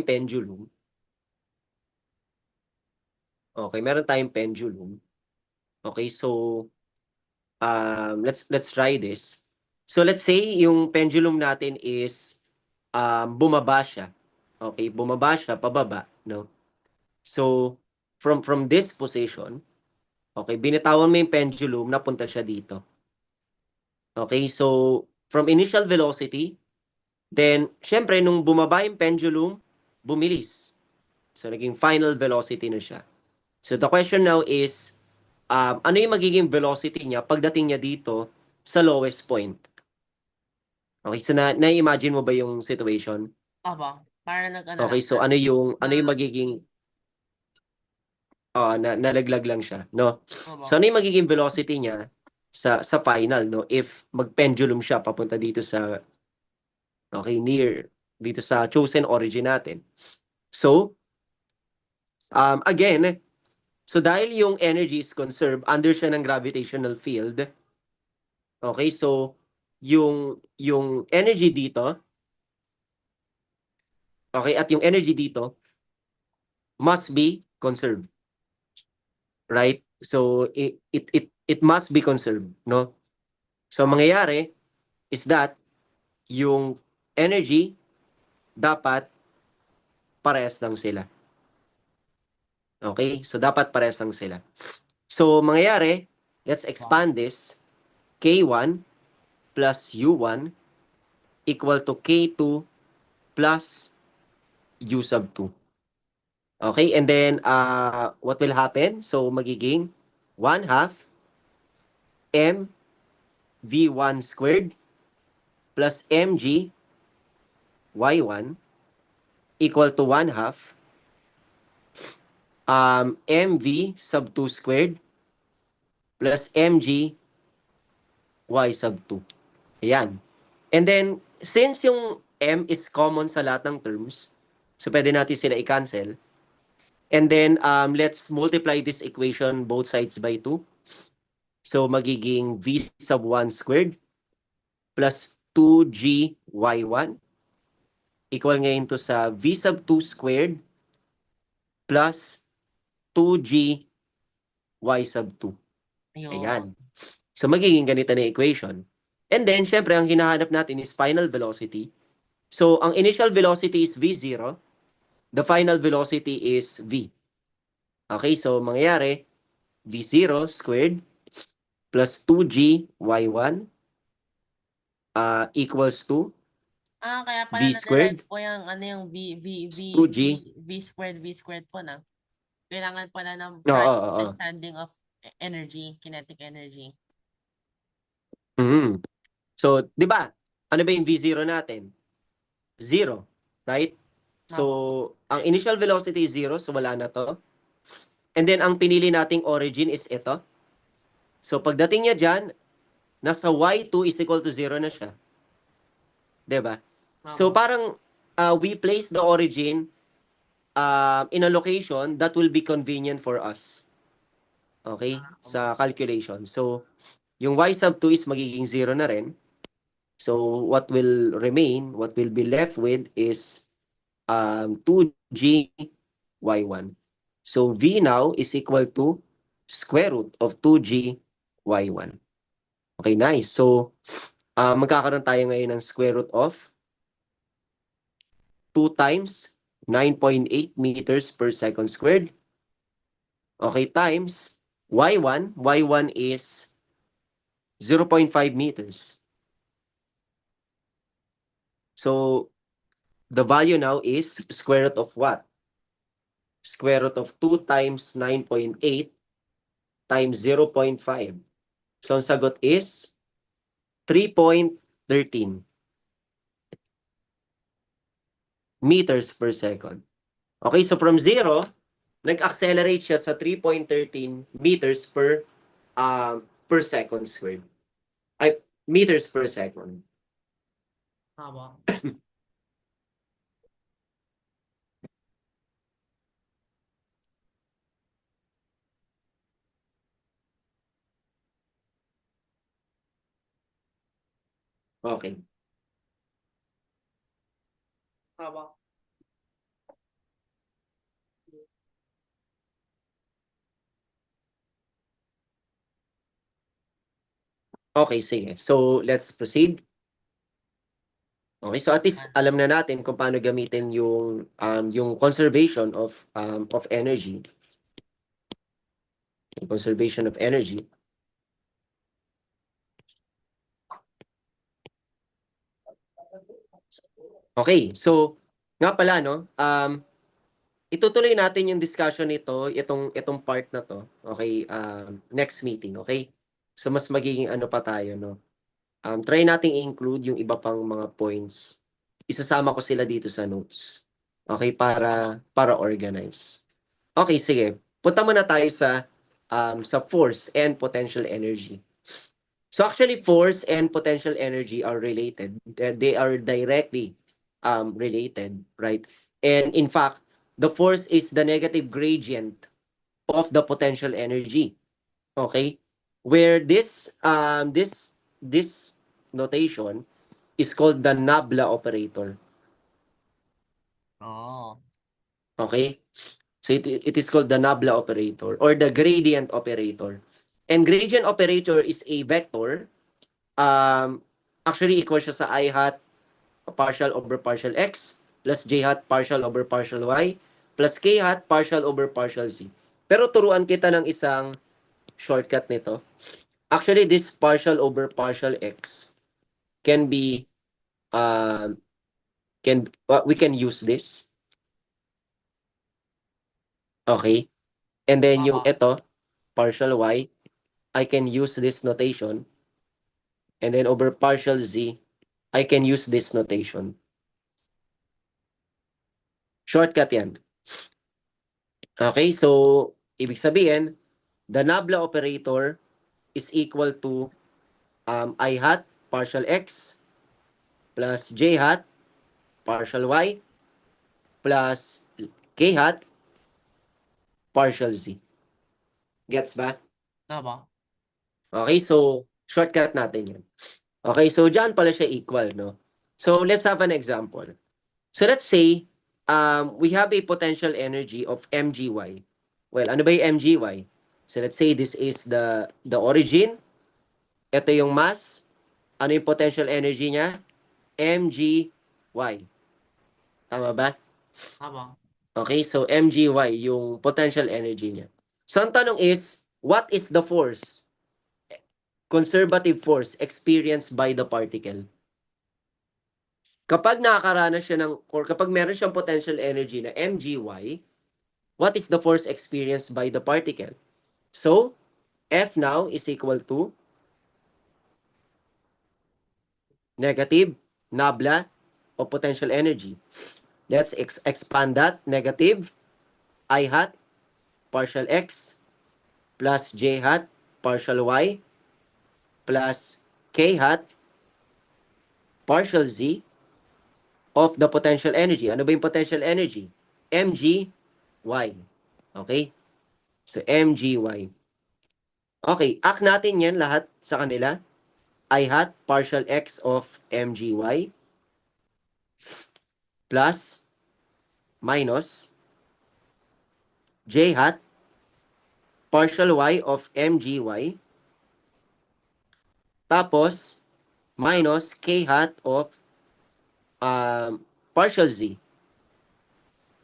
pendulum. Okay, meron tayong pendulum. Okay, so let's try this. So let's say yung pendulum natin is bumaba siya. Okay, bumaba siya pababa, no? So from this position, okay, binitawan mo yung pendulum, napunta siya dito. Okay, so from initial velocity, then syempre nung bumaba yung pendulum, bumilis. So naging final velocity na siya. So the question now is, ano yung magiging velocity niya pagdating niya dito sa lowest point? Okay, so na-imagine mo ba yung situation? Aba, para Okay, so ano yung magiging nalaglag lang siya, no? Aba. So ano yung magiging velocity niya sa final, no? If mag-pendulum siya papunta dito sa dito sa chosen origin natin. So again, so dahil yung energy is conserved under siya ng gravitational field, okay, so yung energy dito, okay, at yung energy dito must be conserved, right? So it must be conserved, no? So mangyayari is that yung energy dapat parehas lang sila. Okay? So dapat parehas lang sila. So mangyayari, let's expand this. K1 plus U1 equal to K2 plus U sub 2. Okay? And then what will happen? So magiging 1/2 M V1 squared plus mg y1 equal to 1/2 mv sub 2 squared plus mg y sub 2. Ayan. And then, since yung m is common sa lahat ng terms, so pwede natin sila i-cancel. And then, let's multiply this equation both sides by 2. So, magiging v sub 1 squared plus 2g y1 equal ngayon to sa v sub 2 squared plus 2g y sub 2. Ayun. Ayan. So, magiging ganito na equation. And then, syempre, ang hinahanap natin is final velocity. So, ang initial velocity is v0. The final velocity is v. Okay, so mangyayari, v0 squared plus 2g y1 equals to Kaya pala v squared na-derive po yung ano yung V 2g. V squared po na. Kailangan pala ng Oo, prior oo, oo. understanding of energy, kinetic energy. Mhm. So, di ba? Ano ba yung v0 natin? 0, right? So, ang initial velocity is 0, so wala na to. And then, ang pinili nating origin is ito. So, pagdating niya dyan, nasa y2 is equal to 0 na siya. Diba? So, parang we place the origin in a location that will be convenient for us. Okay? Sa calculation. So, yung y sub 2 is magiging 0 na rin. So, what will be left with is 2g y1. So, v now is equal to square root of 2g y1. Okay, nice. So, magkakaroon tayo ngayon ng square root of 2 times 9.8 meters per second squared. Okay, times y1. Y1 is 0.5 meters. So, the value now is square root of what? Square root of 2 times 9.8 times 0.5. So, ang sagot is 3.13 meters per second. Okay, so from 0, nag-accelerate siya sa 3.13 meters per second squared. Ay, meters per second. Tama. Okay. Tama. Okay, sige. So, let's proceed. Okay, so at least alam na natin kung paano gamitin yung conservation of energy. Yung conservation of energy. Okay, so nga pala no, itutuloy natin yung discussion nito, itong part na to. Okay, next meeting, okay? So mas magiging ano pa tayo no. Try nating i-include yung iba pang mga points. Isasama ko sila dito sa notes. Okay, para organize. Okay, sige. Punta muna tayo sa force and potential energy. So actually, force and potential energy are related. They are directly related, right? And in fact, the force is the negative gradient of the potential energy. Okay? Where this notation is called the nabla operator. Oh. Okay? So it is called the nabla operator or the gradient operator. And gradient operator is a vector. Actually, equal siya sa I hat partial over partial x plus j hat partial over partial y plus k hat partial over partial z. Pero turuan kita ng isang shortcut nito. Actually, this partial over partial x can be we can use this. Okay? And then yung Tama. ito, partial y, I can use this notation. And then over partial z, I can use this notation. Shortcut yan. Okay, so ibig sabihin, the nabla operator is equal to I hat partial x plus j hat partial y plus k hat partial z. Gets ba? Tama. Okay, so shortcut natin yan. Okay, so dyan pala siya equal, no? So let's have an example. So let's say we have a potential energy of mgy. Well, ano ba yung mgy? So let's say this is the origin. Ito yung mass. Ano yung potential energy niya? mgy. Tama ba? Tama. Okay, so mgy yung potential energy niya. So ang tanong is, what is the force? Conservative force experienced by the particle. Kapag nakakaranas siya or kapag meron siyang potential energy na mgy, what is the force experienced by the particle? So, F now is equal to negative nabla of potential energy. Let's expand that. Negative I hat partial x plus j hat partial y plus k hat partial z of the potential energy. Ano ba yung potential energy? mgy. Okay? So, mgy. Okay, act natin yan lahat sa kanila. I hat partial x of mgy plus minus j hat partial y of mgy tapos minus k hat of partial z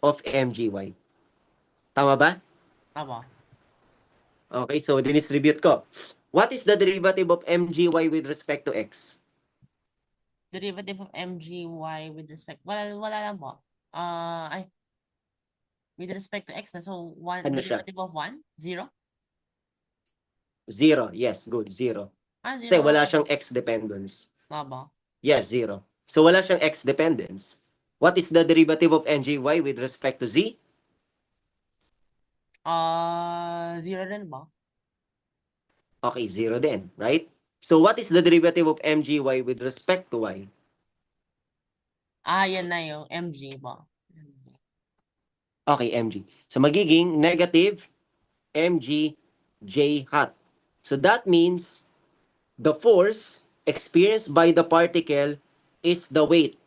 of mgy. Tama ba? Tama. Okay, so dinistribute ko. What is the derivative of mgy with respect to x? Derivative of mgy with respect. Wala lang po. Ay, with respect to x na. So, Ano siya? derivative of 1? 0? 0. Yes, good. 0. Kasi 0. wala siyang x dependence. Tama. Yes, 0. So wala siyang x dependence. What is the derivative of mgy with respect to z? 0 din ba? Okay, 0 din, right? So what is the derivative of mgy with respect to y? Yan na yung mg ba? Okay, mg. So magiging negative mg j hat. So that means the force experienced by the particle is the weight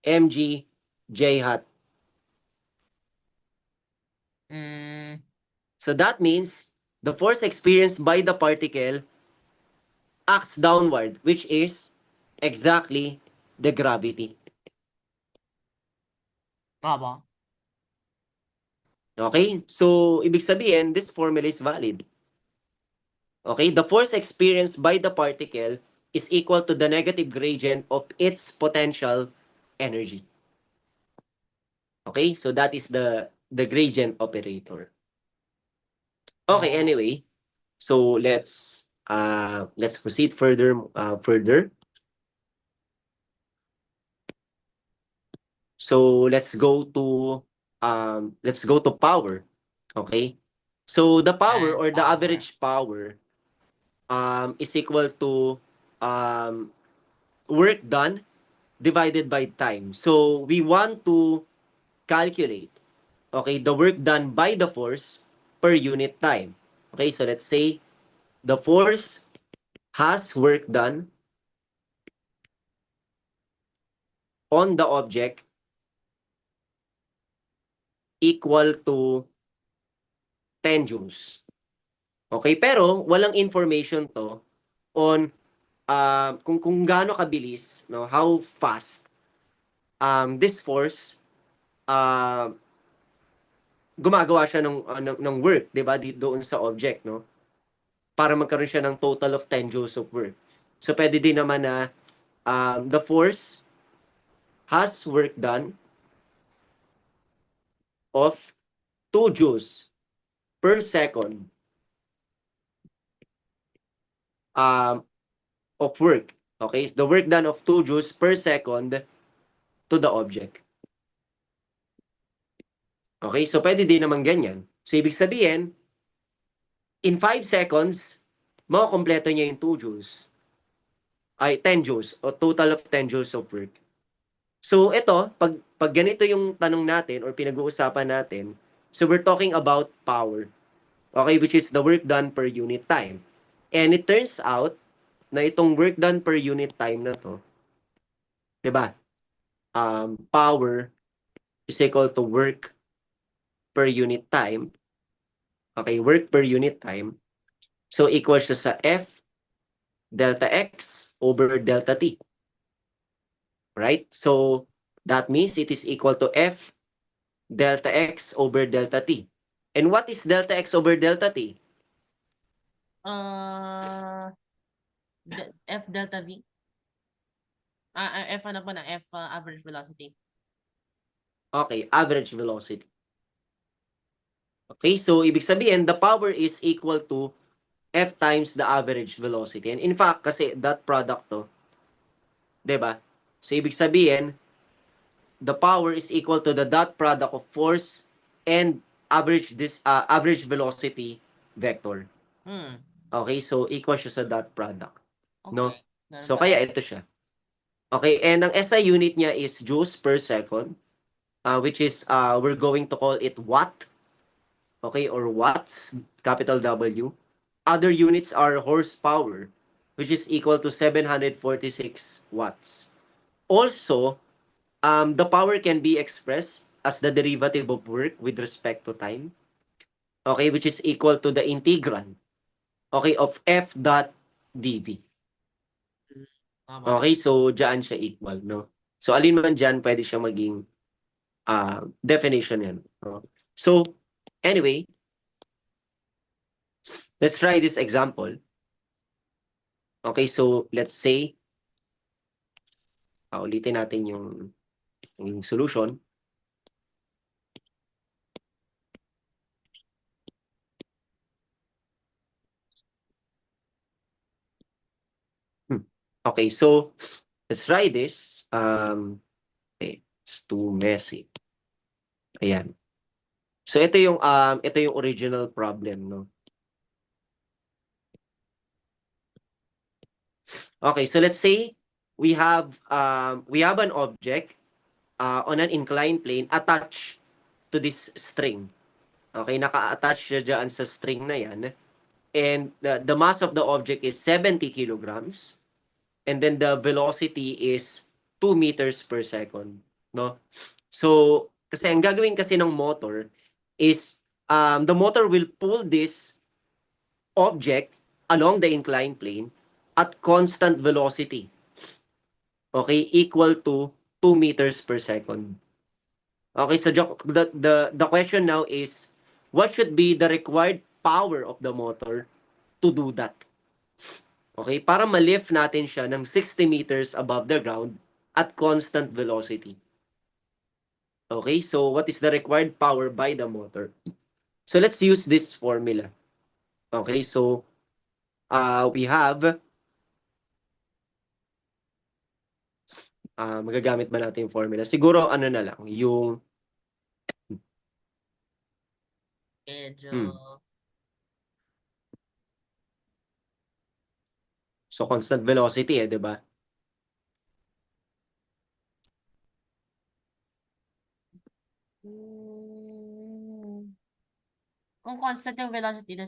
mg j hat. Mm, So that means the force experienced by the particle acts downward, which is exactly the gravity. ba? Okay? So, ibig sabihin, this formula is valid. Okay? The force experienced by the particle is equal to the negative gradient of its potential energy. Okay? So, that is the gradient operator. Okay, Oh. anyway. So, let's proceed further. So let's go to power. Okay? So the power And or the power. average power is equal to um work done divided by time. So we want to calculate the work done by the force per unit time. Okay? So let's say the force has work done on the object equal to 10 joules. Okay, pero walang information to on kung gaano kabilis, no, how fast this force uh, gumagawa siya ng work, 'di ba? Doon sa object, no? Para magkaroon siya ng total of 10 joules of work. So pwede din naman na the force has work done of 2 joules per second um, of work. Okay? So the work done of 2 joules per second to the object. Okay? So, pwede din naman ganyan. So, ibig sabihin, in 5 seconds, makukompleto niya yung 2 joules. Ay, 10 joules. O total of 10 joules of work. So, ito, pag ganito yung tanong natin or pinag-uusapan natin, so we're talking about power. Okay? Which is the work done per unit time. And it turns out na itong work done per unit time na to, 'di ba? Power is equal to work per unit time. Okay, work per unit time. So, equals siya sa F delta X over delta T. Right? So, that means it is equal to F delta X over delta T. And what is delta X over delta T? Uh, F delta V. F ano po na? F average velocity. Okay, average velocity. Okay, so ibig sabihin, the power is equal to F times the average velocity. And in fact, kasi that product to, 'di ba? So ibig sabihin, the power is equal to the dot product of force and average velocity vector. Okay, so equal siya sa dot product, no? Okay. Ganun So pala. kaya ito siya. Okay, and ang SI unit niya is joules per second, which is we're going to call it watt. Okay, or watts, capital W. Other units are horsepower, which is equal to 746 watts. Also, the power can be expressed as the derivative of work with respect to time. Okay, which is equal to the integral, okay, of F dot dV. Tama. Okay, so dyan siya equal, no? So, alin man dyan, pwede siya maging definition yan. No? So, anyway, let's try this example. Okay, so let's say, ulitin natin yung solution. Okay, so let's try this. Okay, it's too messy. Ayan. So ito yung original problem, no? Okay, so let's say we have an object on an inclined plane attached to this string. Okay, naka-attach siya dyan sa string na yan. And the mass of the object is 70 kilograms. And then the velocity is 2 meters per second. No? So, kasi ang gagawin kasi ng motor is the motor will pull this object along the inclined plane at constant velocity. Okay, equal to 2 meters per second. Okay, so the question now is, what should be the required power of the motor to do that? Okay, para ma-lift natin siya ng 60 meters above the ground at constant velocity. Okay, so what is the required power by the motor? So let's use this formula. Okay, so we have magagamit ba natin yung formula? Siguro ano na lang, yung Medyo, so constant velocity 'di ba? kung constant yung velocity,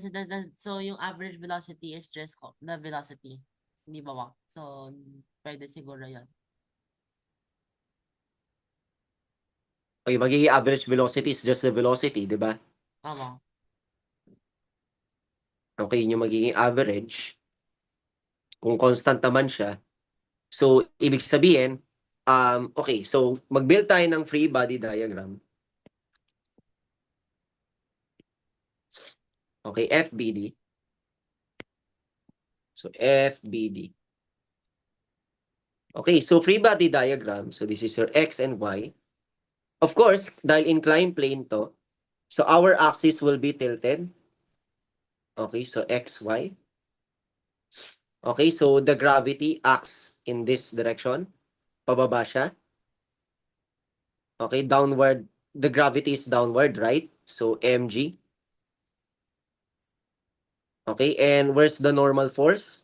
so yung average velocity is just the velocity. Hindi ba, Wak? So, pwede siguro yun. Okay, magiging average velocity is just the velocity, 'di ba? Tama. Okay, yun yung magiging average. Kung constant naman siya. So, ibig sabihin, okay, so mag-build tayo ng free body diagram. Okay, FBD. So, FBD. Okay, so free body diagram. So, this is your X and Y. Of course, dahil inclined plane to, so our axis will be tilted. Okay, so XY. Okay, so the gravity acts in this direction. Pababa siya. Okay, downward. The gravity is downward, right? So mg. Okay, and where's the normal force?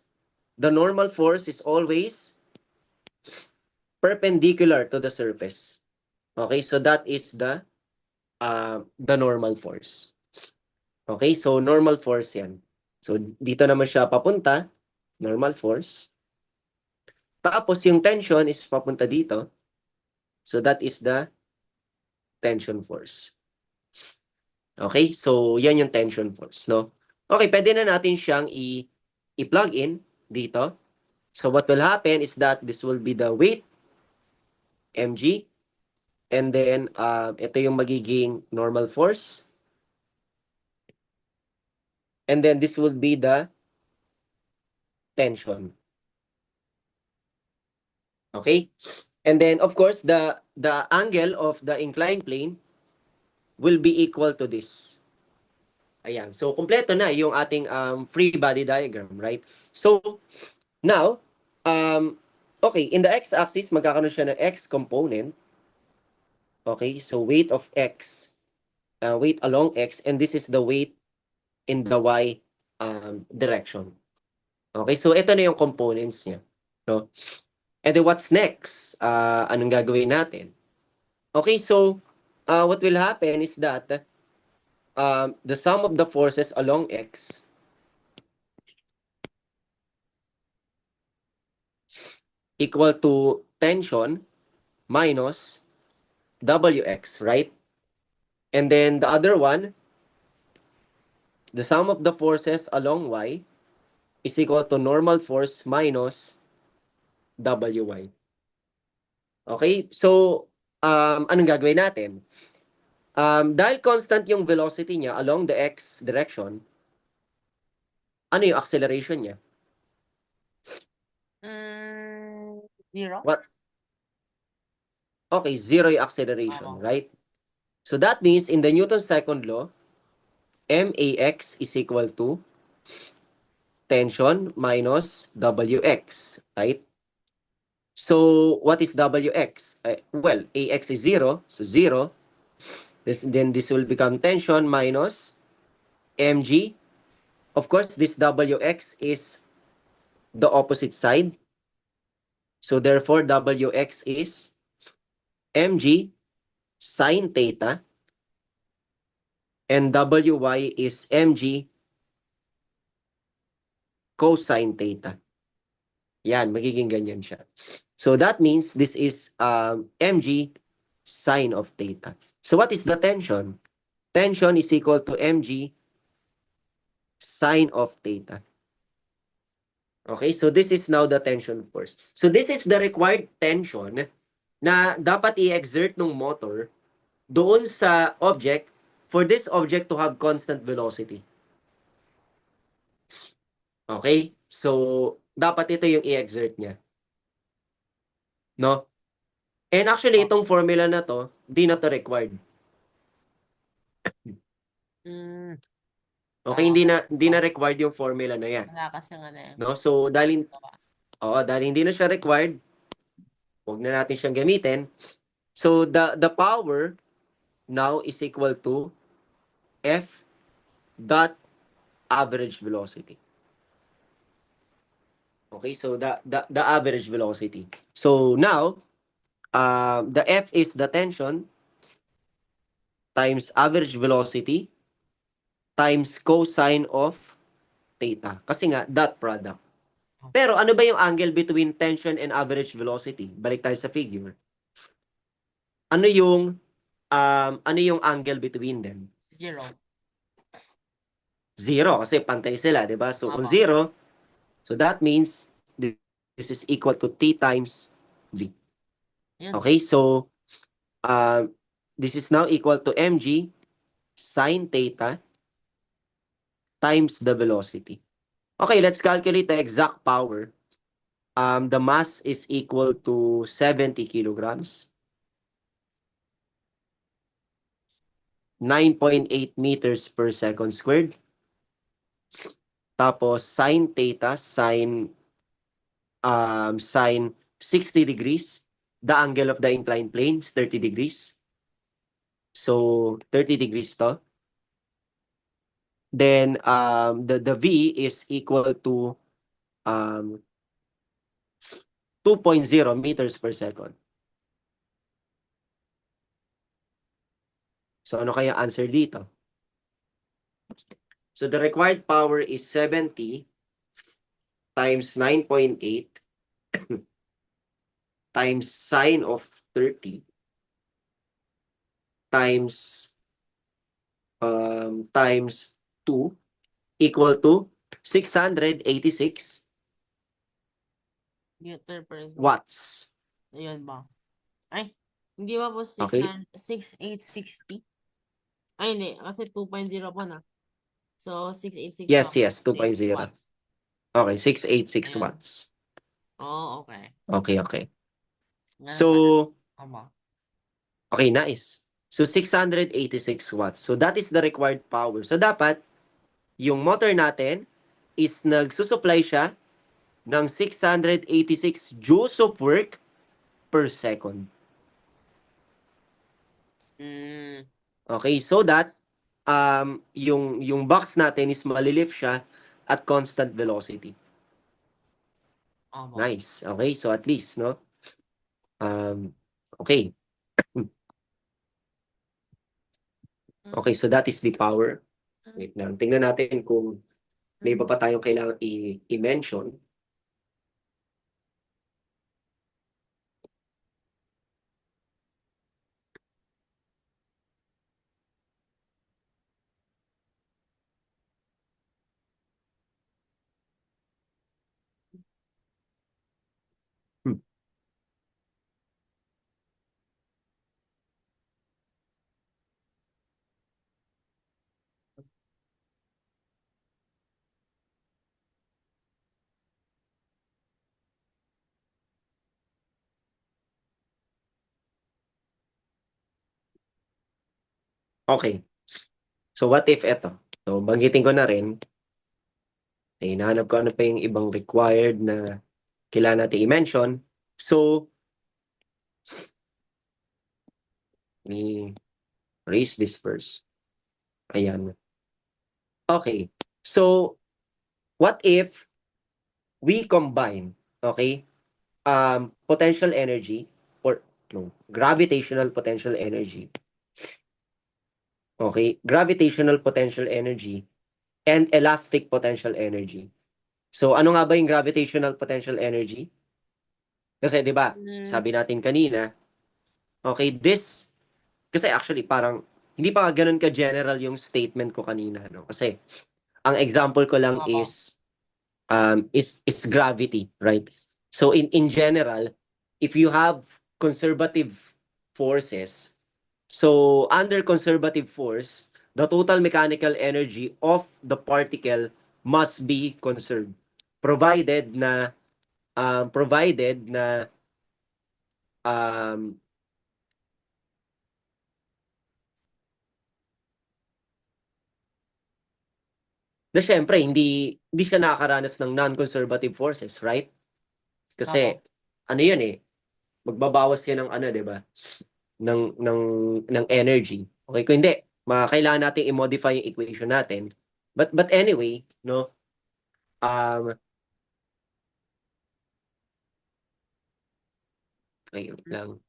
The normal force is always perpendicular to the surface. Okay, so that is the normal force. Okay, so normal force yan. So dito naman siya papunta, normal force. Tapos yung tension is papunta dito. So that is the tension force. Okay, so yan yung tension force, no? Okay, pwede na natin siyang i-plug in dito. So what will happen is that this will be the weight, mg, and then ito yung magiging normal force. And then this will be the tension. Okay? And then of course the angle of the inclined plane will be equal to this. Ayan. So kompleto na yung ating free body diagram, right? So now okay, in the x-axis magkakaroon siya ng x component. Okay? So weight of x, weight along x, and this is the weight in the y direction. Okay? So ito na yung components niya, no? And then what's next? Anong gagawin natin? Okay, so what will happen is that the sum of the forces along x equal to tension minus wx, right? And then the other one, the sum of the forces along y is equal to normal force minus wy. Okay, so anong gagawin natin? Dahil constant yung velocity niya along the x direction, ano yung acceleration niya? Zero? What? Okay, zero yung acceleration, right? So that means in the Newton's second law, max is equal to tension minus wx, right? So what is wx? Well, ax is zero, so zero. Then this will become tension minus mg. Of course, this wx is the opposite side. So therefore, Wx is mg sine theta and Wy is mg cosine theta. Yan, magiging ganyan siya. So that means this is mg sine of theta. So what is the tension? Tension is equal to mg sine of theta. Okay, so this is now the tension force. So this is the required tension na dapat i-exert ng motor doon sa object for this object to have constant velocity. Okay? So, dapat ito yung i-exert niya. No? And actually, itong formula na to, di na to required. Mm, Okay, hindi na required yung formula na yan. wala kasi nga na No? So, dahil hindi na siya required, huwag na natin siyang gamitin. So, the power now is equal to F dot average velocity. Okay, so the average velocity. So now, the F is the tension times average velocity times cosine of theta. Kasi nga, dot product. Pero ano ba yung angle between tension and average velocity? Balik tayo sa figure. Ano yung angle between them? 0. Zero, kasi pantay sila, di ba? So kung Tama. zero, so that means this is equal to T times V. Yun. Okay, so this is now equal to mg sine theta times the velocity. Okay, let's calculate the exact power. The mass is equal to 70 kilograms. 9.8 meters per second squared. Tapos sine theta, sine 60 degrees. The angle of the inclined plane is 30 degrees. So 30 degrees to. Then the V is equal to 2.0 meters per second. So ano kaya answer dito? So the required power is 70 times 9.8 times sine of 30 times 2 equal to 686 Meter per watts. Ayun ba? Ay, hindi ba po Okay. 6860? Ay, hindi. Kasi 2.0 po na. So, 686 Yes, pa. yes, 2.0. Watts. Okay, 686 Ayan. watts. Oh, okay. Okay, okay. Ganun So, pala. Tama. okay, nice. So 686 watts. So that is the required power. So dapat yung motor natin is nagsusupply siya ng 686 joules of work per second. Mm, Okay, so that yung box natin is malilift siya at constant velocity. tama. Nice. Okay, so at least, no? Okay. Okay, so that is the power. Wait lang. Tingnan natin kung may iba pa tayong kailangan i-mention. Hmm. Okay. So what if eto? So banggitin ko na rin. Hinahanap ko ano pa yung ibang required na kailangan natin i-mention. So, erase this first. Ayan. Okay. So, what if we combine, okay, potential energy or no, gravitational potential energy. Okay, gravitational potential energy and elastic potential energy. So ano nga ba yung gravitational potential energy? Kasi 'di ba, Mm, sabi natin kanina, okay, this kasi actually parang hindi pa ganoon ka general yung statement ko kanina, no? Kasi ang example ko lang opo. is gravity, right? So in general, if you have conservative forces, so under conservative force, the total mechanical energy of the particle must be conserved, provided na um, na syempre hindi siya nakakaranas ng non-conservative forces, right? Kasi Opo. ano 'yun eh, magbabawas yan ng ano, 'di ba? ng ng energy. Okay, kung hindi, kailangan nating i-modify yung equation natin. But anyway, no? Um okay, wait lang.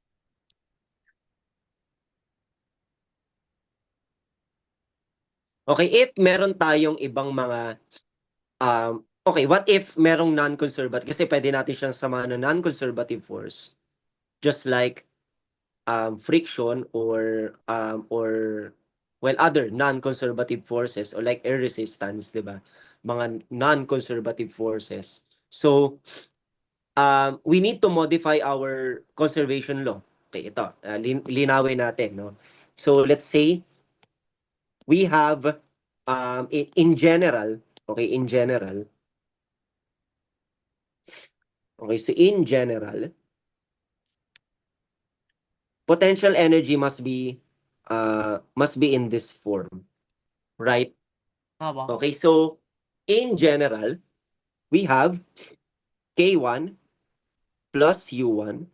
Okay, if meron tayong ibang mga okay, what if merong non-conservative kasi pwede natin siyang samahan ng non-conservative force just like friction or well other non-conservative forces or like air resistance, 'di ba? Mga non-conservative forces. So, we need to modify our conservation law. Okay, ito, linawin natin, no? So, let's say we have in general, okay, in general, okay, so in general, potential energy must be in this form, right? Opo. Okay, so in general, we have K1 plus U1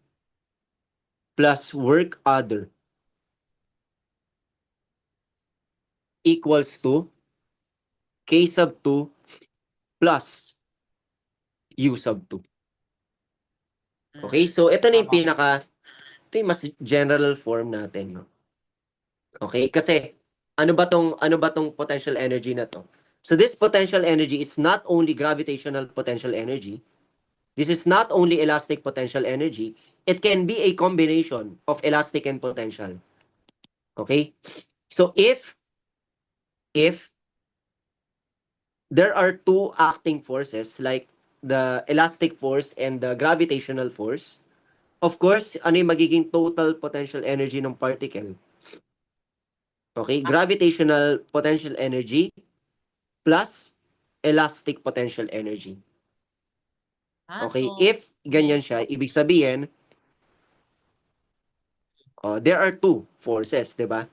plus work other equals to K sub 2 plus U sub 2. Okay, so ito na yung Opo. ito yung mas general form natin, no? Okay, kasi ano ba tong potential energy na to? So this potential energy is not only gravitational potential energy, this is not only elastic potential energy, it can be a combination of elastic and potential. Okay? So if there are two acting forces like the elastic force and the gravitational force, of course, ano yung magiging total potential energy ng particle? Okay, gravitational potential energy plus elastic potential energy. Okay, So, if may, ganyan siya, ibig sabihin, there are two forces, di ba?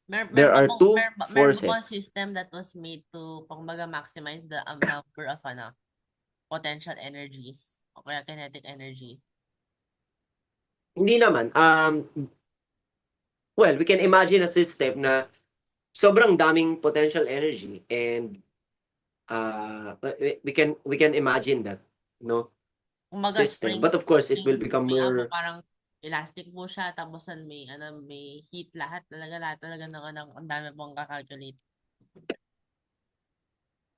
There are two meron ba bang forces. system that was made to, kumbaga, maximize the number of, potential energies o kaya kinetic energy? Hindi naman. Well, we can imagine a system na sobrang daming potential energy and we can imagine that, no? Kumbaga, System. But of course, it will become spring po, more. parang elastic po siya, tapos may heat lahat talaga ng ang dami pong kakalculate.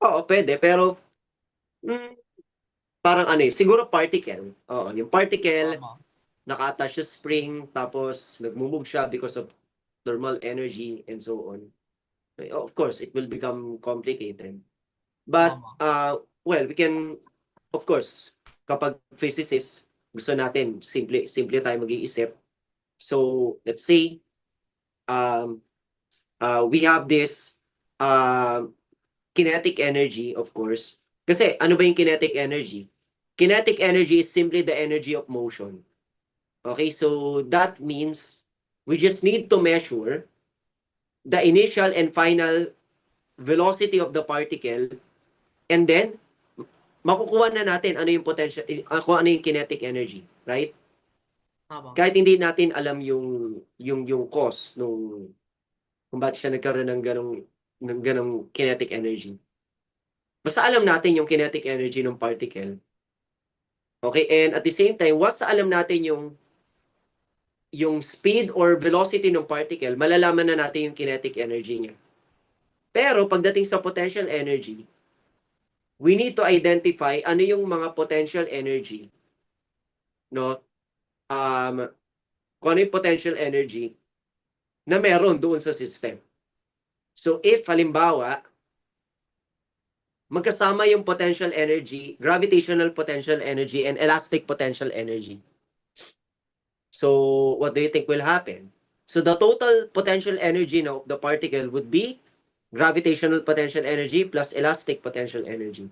Oo, pwede. Pero, mm, parang ano eh, siguro particle. Oo, yung particle, Opo. naka-attach sa spring, tapos nagmumove siya because of thermal energy and so on. Of course, it will become complicated. But, Opo. well, we can, of course, kapag physicist, gusto natin, simple tayo mag-iisip. So, let's say, um, we have this kinetic energy, of course. Kasi ano ba yung kinetic energy? Kinetic energy is simply the energy of motion. Okay, so that means we just need to measure the initial and final velocity of the particle and then makukuha na natin ano yung potential, kung ano yung kinetic energy, right? Opo. Kahit hindi natin alam yung cause nung kung bakit siya nagkaroon ng ganong kinetic energy. Basta alam natin yung kinetic energy ng particle. Okay, and at the same time, once alam natin yung speed or velocity ng particle, malalaman na natin yung kinetic energy niya. Pero pagdating sa potential energy, we need to identify ano yung mga potential energy, no? Kung ano yung potential energy na meron doon sa system. So if halimbawa, magkasama yung potential energy, gravitational potential energy, and elastic potential energy. So what do you think will happen? So the total potential energy of the particle would be gravitational potential energy plus elastic potential energy.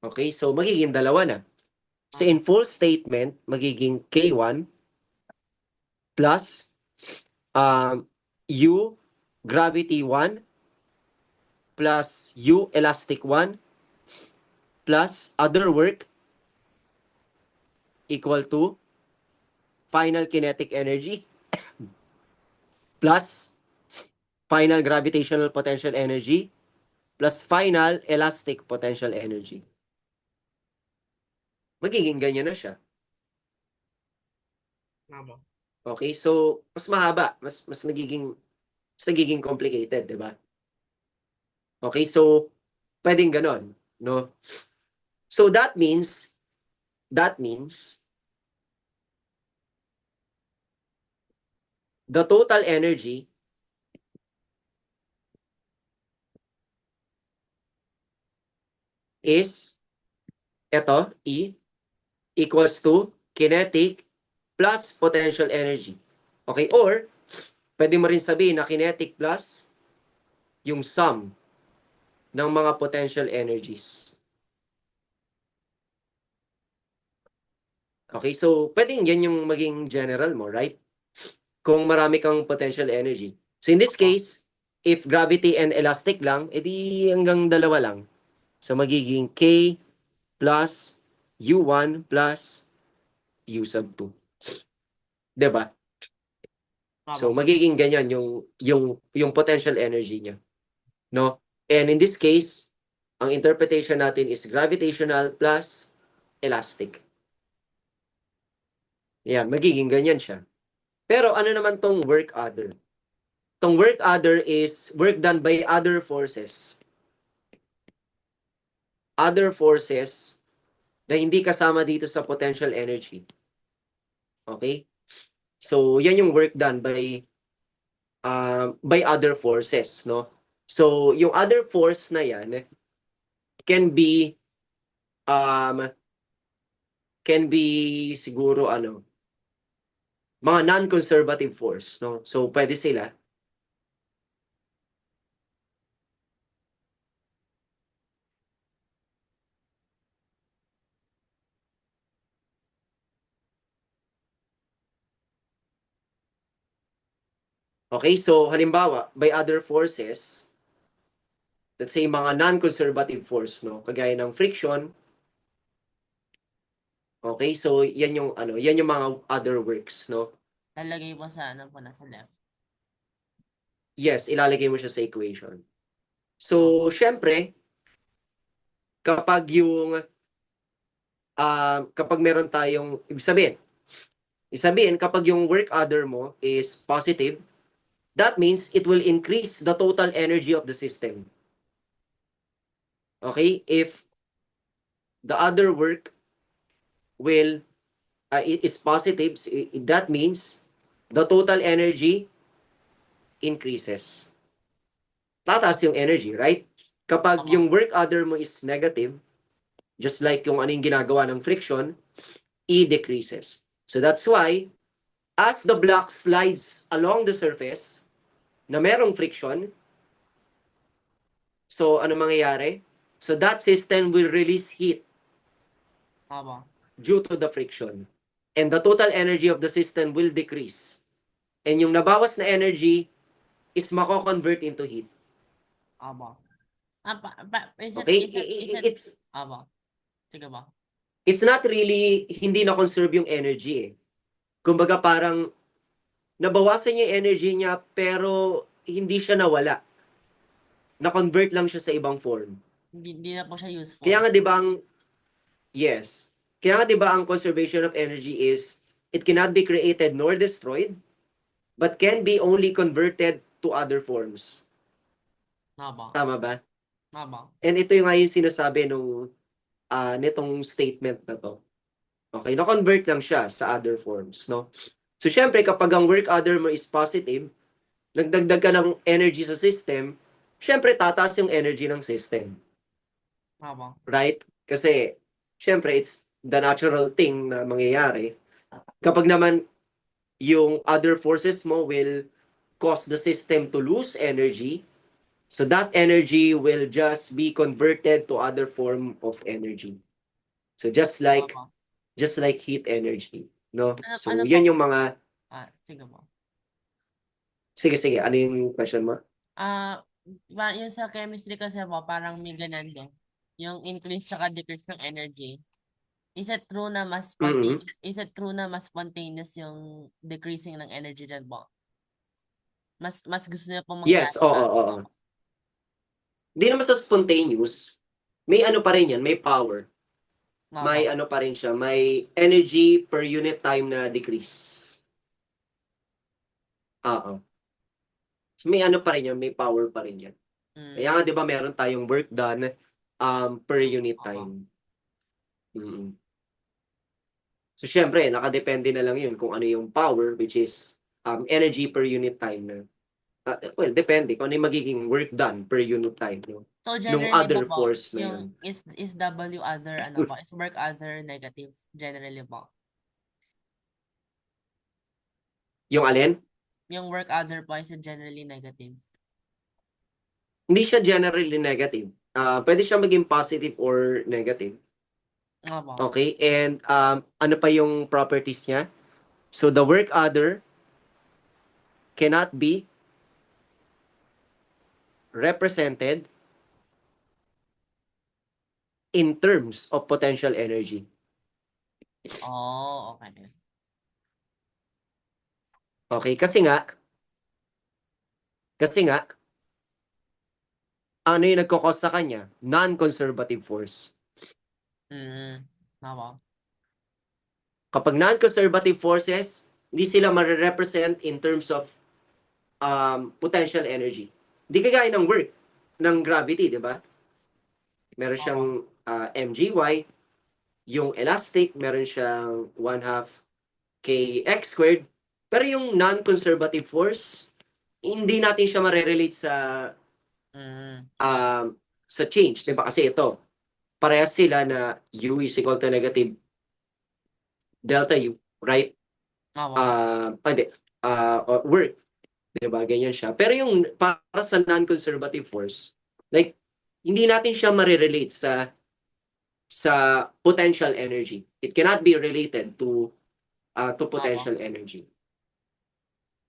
Okay, so magiging dalawa na. So in full statement, magiging K1 plus U gravity 1 plus U elastic 1 plus other work equal to final kinetic energy plus final gravitational potential energy plus final elastic potential energy. Magiging ganyan na siya. Tama. Okay, so mas mahaba, mas nagiging complicated, 'di ba? Okay, so pwedeng ganon, no? So that means the total energy is eto, E equals to kinetic plus potential energy. Okay, or pwede mo rin sabihin na kinetic plus yung sum ng mga potential energies. Okay, so pwedeng yan yung maging general mo, right? Kung marami kang potential energy. So in this case, if gravity and elastic lang, edi hanggang dalawa lang. So magiging K plus U1 plus U sub 2. 'Di ba? So Tama. magiging ganyan yung potential energy niya, no? And in this case, ang interpretation natin is gravitational plus elastic. Yan, magiging ganyan siya. Pero ano naman tong work other? Tong work other is work done by other forces. Other forces na hindi kasama dito sa potential energy. Okay? So, yan yung work done by other forces, no? So, yung other force na yan can be siguro mga non-conservative force, no? So, pwede sila. Okay, so halimbawa, by other forces, let's say mga non-conservative force, no? Kagaya ng friction. Okay, so yan yung mga other works, no? Lalagay po sa nasa left. Yes, ilalagay mo siya sa equation. So, syempre, kapag kapag meron tayong isabihin kapag yung work other mo is positive, that means it will increase the total energy of the system. Okay? If the other work is positive, that means the total energy increases. Tataas yung energy, right? Kapag Tama. yung work other mo is negative, just like yung anong ginagawa ng friction, E decreases. So that's why, as the block slides along the surface na merong friction, so ano mangyayari? So that system will release heat Tama. due to the friction. And the total energy of the system will decrease. And yung nabawas na energy is mako-convert into heat. Tama. Okay? It's Tama. Sige ba? it's not really hindi na conserve yung energy eh. Kumbaga parang nabawasan yung energy niya pero hindi siya nawala. na-convert lang siya sa ibang form. Hindi na po siya useful. Kaya nga 'di ba yes. Kaya nga 'di ba ang conservation of energy is it cannot be created nor destroyed but can be only converted to other forms. Tama. Tama ba? Tama. And ito yung nga yung sinasabi nitong statement na to. Okay, na-convert lang siya sa other forms, no? So, syempre, kapag ang work other mo is positive, nagdagdag ka ng energy sa system, syempre, tataas yung energy ng system. Tama. Right? Kasi, syempre, it's the natural thing na mangyayari. Kapag naman yung other forces mo will cause the system to lose energy, so that energy will just be converted to other form of energy. So Tama. just like heat energy, no? So Ano yan po? yung mga Sige po. sige, ano yung question mo? Yung sa chemistry kasi po, parang may ganun din. Yung increase tsaka decrease ng energy. Is it true na mas Mm-hmm. spontaneous? Is it true na mas spontaneous yung decreasing ng energy dyan po? Mas gusto niya po Yes, mangyari oo. Hindi naman sa spontaneous, may ano pa rin yan, may power. May Opo. ano pa rin siya, may energy per unit time na decrease. Oo. So, may ano pa rin yan, may power pa rin yan. Kaya nga, di ba, meron tayong work done per unit time. Mm-hmm. So, syempre, nakadepende na lang yun kung ano yung power, which is energy per unit time na. Well, depende kung ano yung magiging work done per unit time. No? So Nung generally other po, force na yun. yung is W other ano po, is work other negative generally po. Yung alin? Yung work other po is generally negative. Hindi siya generally negative. Pwede siya maging positive or negative. Opo. Okay? And ano pa yung properties niya? So, the work other cannot be represented in terms of potential energy. Oh, okay. Okay? Kasi nga, ano yung nagkakos sa kanya? Non-conservative force. Opo. Kapag non-conservative forces, hindi sila ma-represent in terms of potential energy. Hindi kagaya ng work, ng gravity, di ba? Meron siyang mgy, yung elastic, meron siyang 1/2 kx squared. Pero yung non-conservative force, hindi natin siya marerelate sa change, di ba? Kasi ito, parehas sila na u is equal to negative delta u, right? Opo. Hindi, work, di ba? Ganyan siya. Pero yung para sa non-conservative force, like, hindi natin siya marerelate sa potential energy. It cannot be related to potential energy.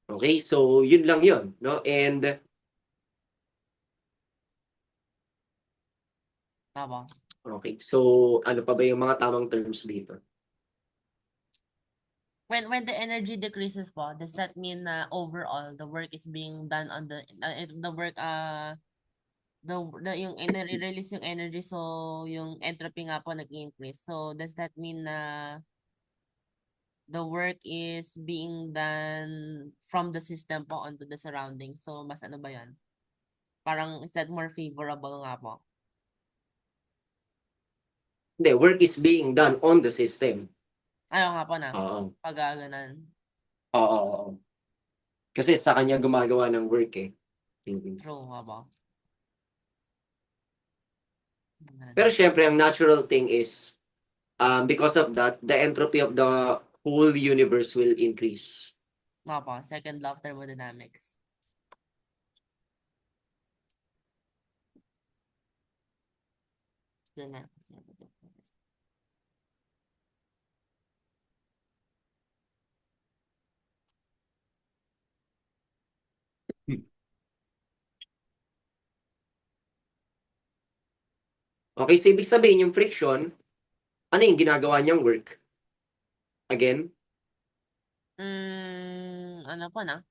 Okay? So, yun lang yun, no? And Opo. okay. So, ano pa ba yung mga tamang terms dito? When the energy decreases po, does that mean na overall the work is being done on the work yung nare-release yung energy, so yung entropy nga po nag-increase. So does that mean na the work is being done from the system po onto the surroundings? So mas ano ba yan? Parang is that more favorable nga po? Hindi, work is being done on the system. Ayaw nga po na. Oo. Pag ganan. Oo. Kasi sa kanya gumagawa ng work eh. True nga ba? Pero syempre, ang natural thing is, because of that, the entropy of the whole universe will increase. Nga po, second law of thermodynamics. Okay, so ibig sabihin yung friction, ano yung ginagawa niyang work? Again? Ano po na?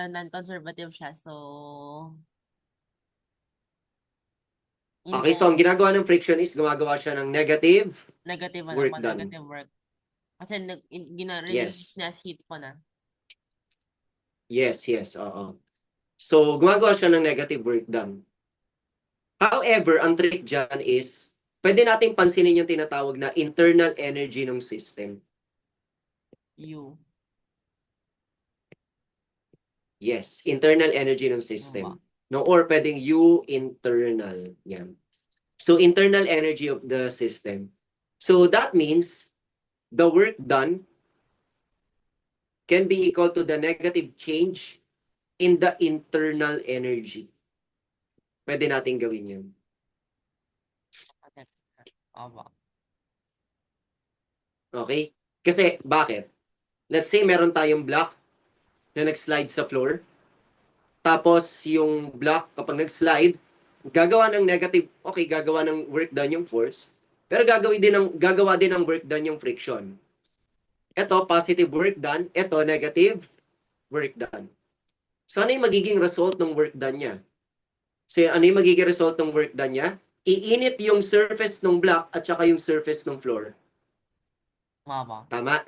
Non-conservative siya, so Okay, so ang ginagawa ng friction is gumagawa siya ng negative. negative work naman, done. negative work. Kasi Yes. gina-release niya as heat po na. Yes, oo. So, gumagawa siya ng negative work done. However, ang trick dyan is, pwede nating pansinin yung tinatawag na internal energy ng system. U. Yes, internal energy ng system. No, or pwedeng U internal. Yan. So, internal energy of the system. So, that means the work done can be equal to the negative change in the internal energy. Pwede natin gawin yan. Opo. Okay? Kasi, bakit? Let's say, meron tayong block na nag-slide sa floor. Tapos, yung block, kapag nag-slide, gagawa ng negative, okay, gagawa ng work done yung force, pero gagawa din ng work done yung friction. Ito, positive work done. Ito, negative work done. So, ano yung magiging result ng work done niya? So, ano yung magiging result ng work done niya? Iinit yung surface ng block at saka yung surface ng floor. Opo. Tama?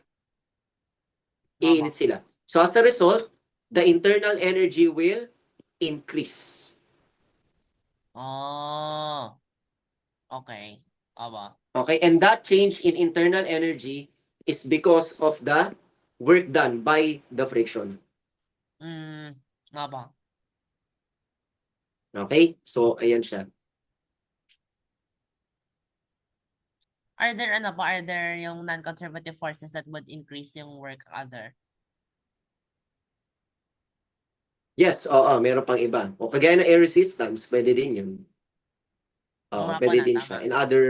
Iinit sila. So, as a result, the internal energy will increase. Oh. Okay. Opo. Okay? And that change in internal energy is because of the work done by the friction. Opo. Okay? So, ayan siya. Are there yung non-conservative forces that would increase yung work other? Yes, oo, meron pang iba. O kagaya ng air resistance, pwede din yun. Oo, Mga pwede po din na, siya. tama. In other,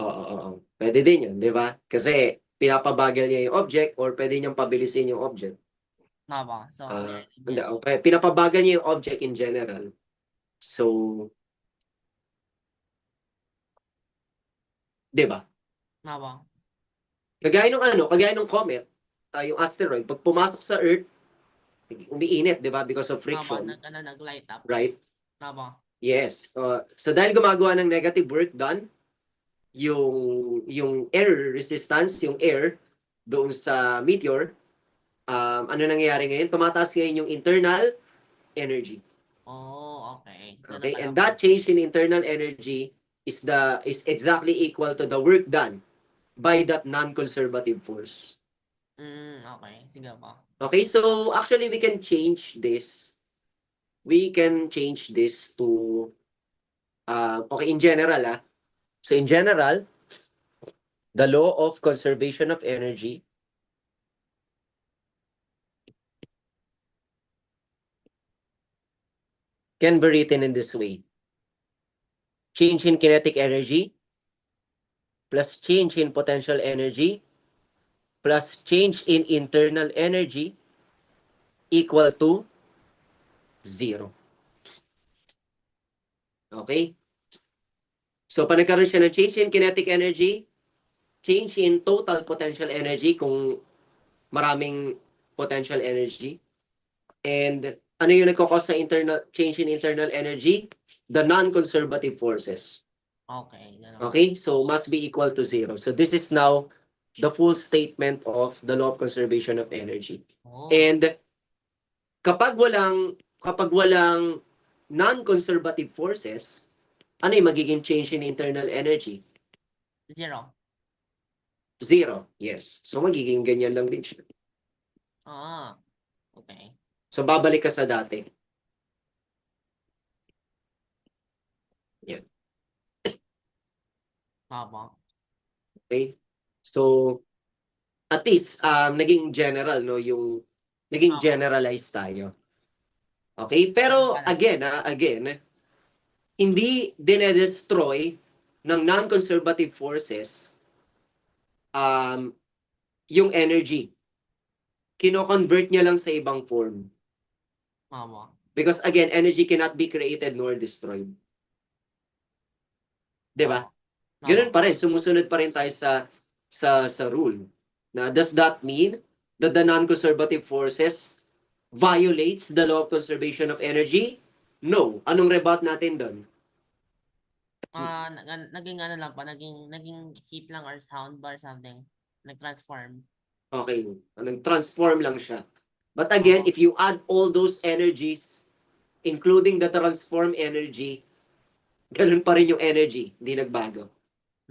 oo. Pwede din yun, di ba? Kasi pinapabagal niya yung object or pwede niyang pabilisin yung object. Opo. So, Hindi, okay. Pinapabagal niya yung object in general. So, di ba? opo. Kagaya ng comet, yung asteroid, pag pumasok sa Earth, umiinit, di ba? Because of Opo, friction, nag-light up. right? Opo. Yes. So dahil gumagawa ng negative work done, yung air resistance, yung air doon sa meteor, ano nangyayari ngayon? Tumataas ngayon yung internal energy. Oh, okay. Okay? And that change in internal energy is exactly equal to the work done by that non-conservative force. Okay. Sige po. Okay, so actually we can change this. We can change this to okay, in general. So in general, the law of conservation of energy can be written in this way. Change in kinetic energy plus change in potential energy plus change in internal energy equal to 0. Okay? So, pag nagkaroon siya ng change in kinetic energy, change in total potential energy kung maraming potential energy, and ano yung nagkakos sa change in internal energy? The non-conservative forces. Okay. Okay? So, must be equal to 0. So, this is now the full statement of the law of conservation of energy. Oh. And kapag walang non-conservative forces, ano yung magiging change in internal energy? 0. 0. Yes. So, magiging ganyan lang din siya. Okay. So, babalik ka sa dati. Yan. Opo. Okay? So, at least, naging general, no? Yung, naging generalized tayo. Okay? Pero, again, hindi dinedestroy ng non-conservative forces yung energy. Kino-convert niya lang sa ibang form. Opo. Because, again, energy cannot be created nor destroyed. Diba? Ganun pa rin. Sumusunod pa rin tayo sa rule. Na, does that mean that the non-conservative forces violates the law of conservation of energy? No. Anong rebut natin doon? Naging ano lang po, naging heat lang or sound bar something. Nag-transform. Okay. Transform lang siya. But again, Opo. if you add all those energies, including the transform energy, ganun pa rin yung energy. Hindi nagbago.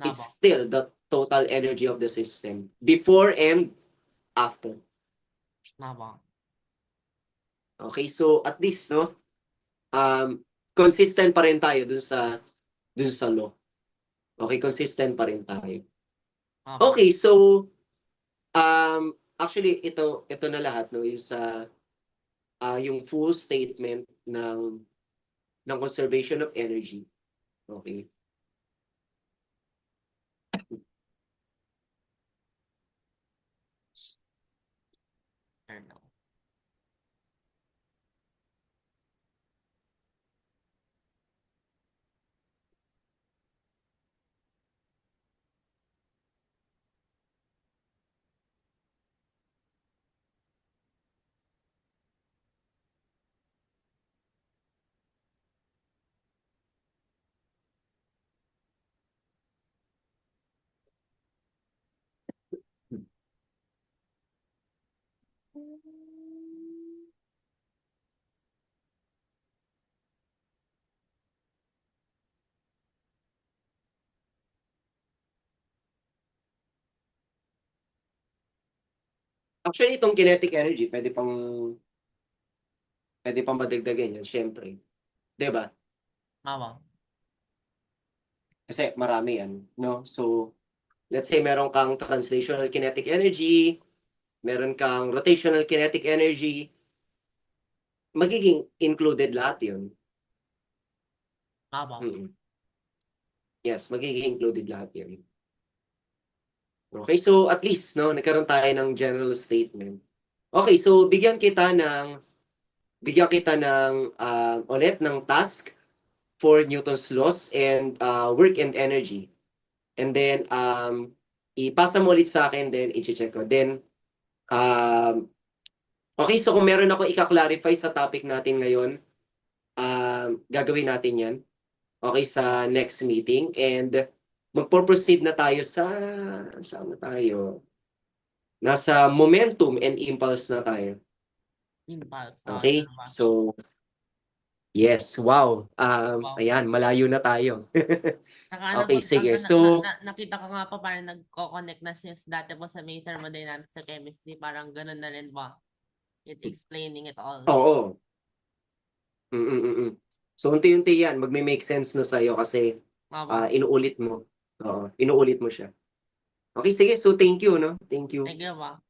It's Opo. still the total energy of the system. Before and after. Opo. Okay, so at least, no? Consistent pa rin tayo dun sa law. Okay, consistent pa rin tayo. Opo. Okay, so actually ito na lahat, no, yung sa yung full statement ng conservation of energy. Okay. Sure no. Actually, itong kinetic energy, pwede pang madagdagan yan, syempre. 'Di ba? Opo. Kasi marami yan, no? So, let's say meron kang translational kinetic energy, meron kang rotational kinetic energy, magiging included lahat yun. Opo. Mm-mm. Yes, magiging included lahat yun. Okay, so at least, no, nagkaroon tayo ng general statement. Okay, so bigyan kita ng ulit ng task for Newton's laws and work and energy. And then, ipasa mo ulit sa akin, then i-check ko. Then, okay, so kung meron ako ika-clarify sa topic natin ngayon, gagawin natin yan. Okay, sa next meeting. And magpo-proceed na tayo saan na tayo? Nasa momentum and impulse na tayo. Impulse. Okay, Sure ba? so, yes, wow. Wow. Ayan, malayo na tayo. Saka ano po, Okay, sige. So, nakita ko nga po parang nagko-connect na since dati po sa may thermodynamics sa chemistry, parang ganun na rin ba? It explaining it all. oo. Mm-mm-mm. So, unti-unti yan, magme-make sense na sa'yo kasi Opo. inuulit mo. Oo, inuulit mo siya. Okay, sige. So, thank you, no? Thank you Thank you ba?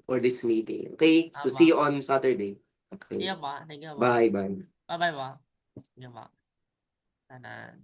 for this meeting. Okay, so Opo. see you on Saturday. Thank Okay, you ba? Thank you ba? bye, bye. Bye-bye ba? Thank you ba? Sana.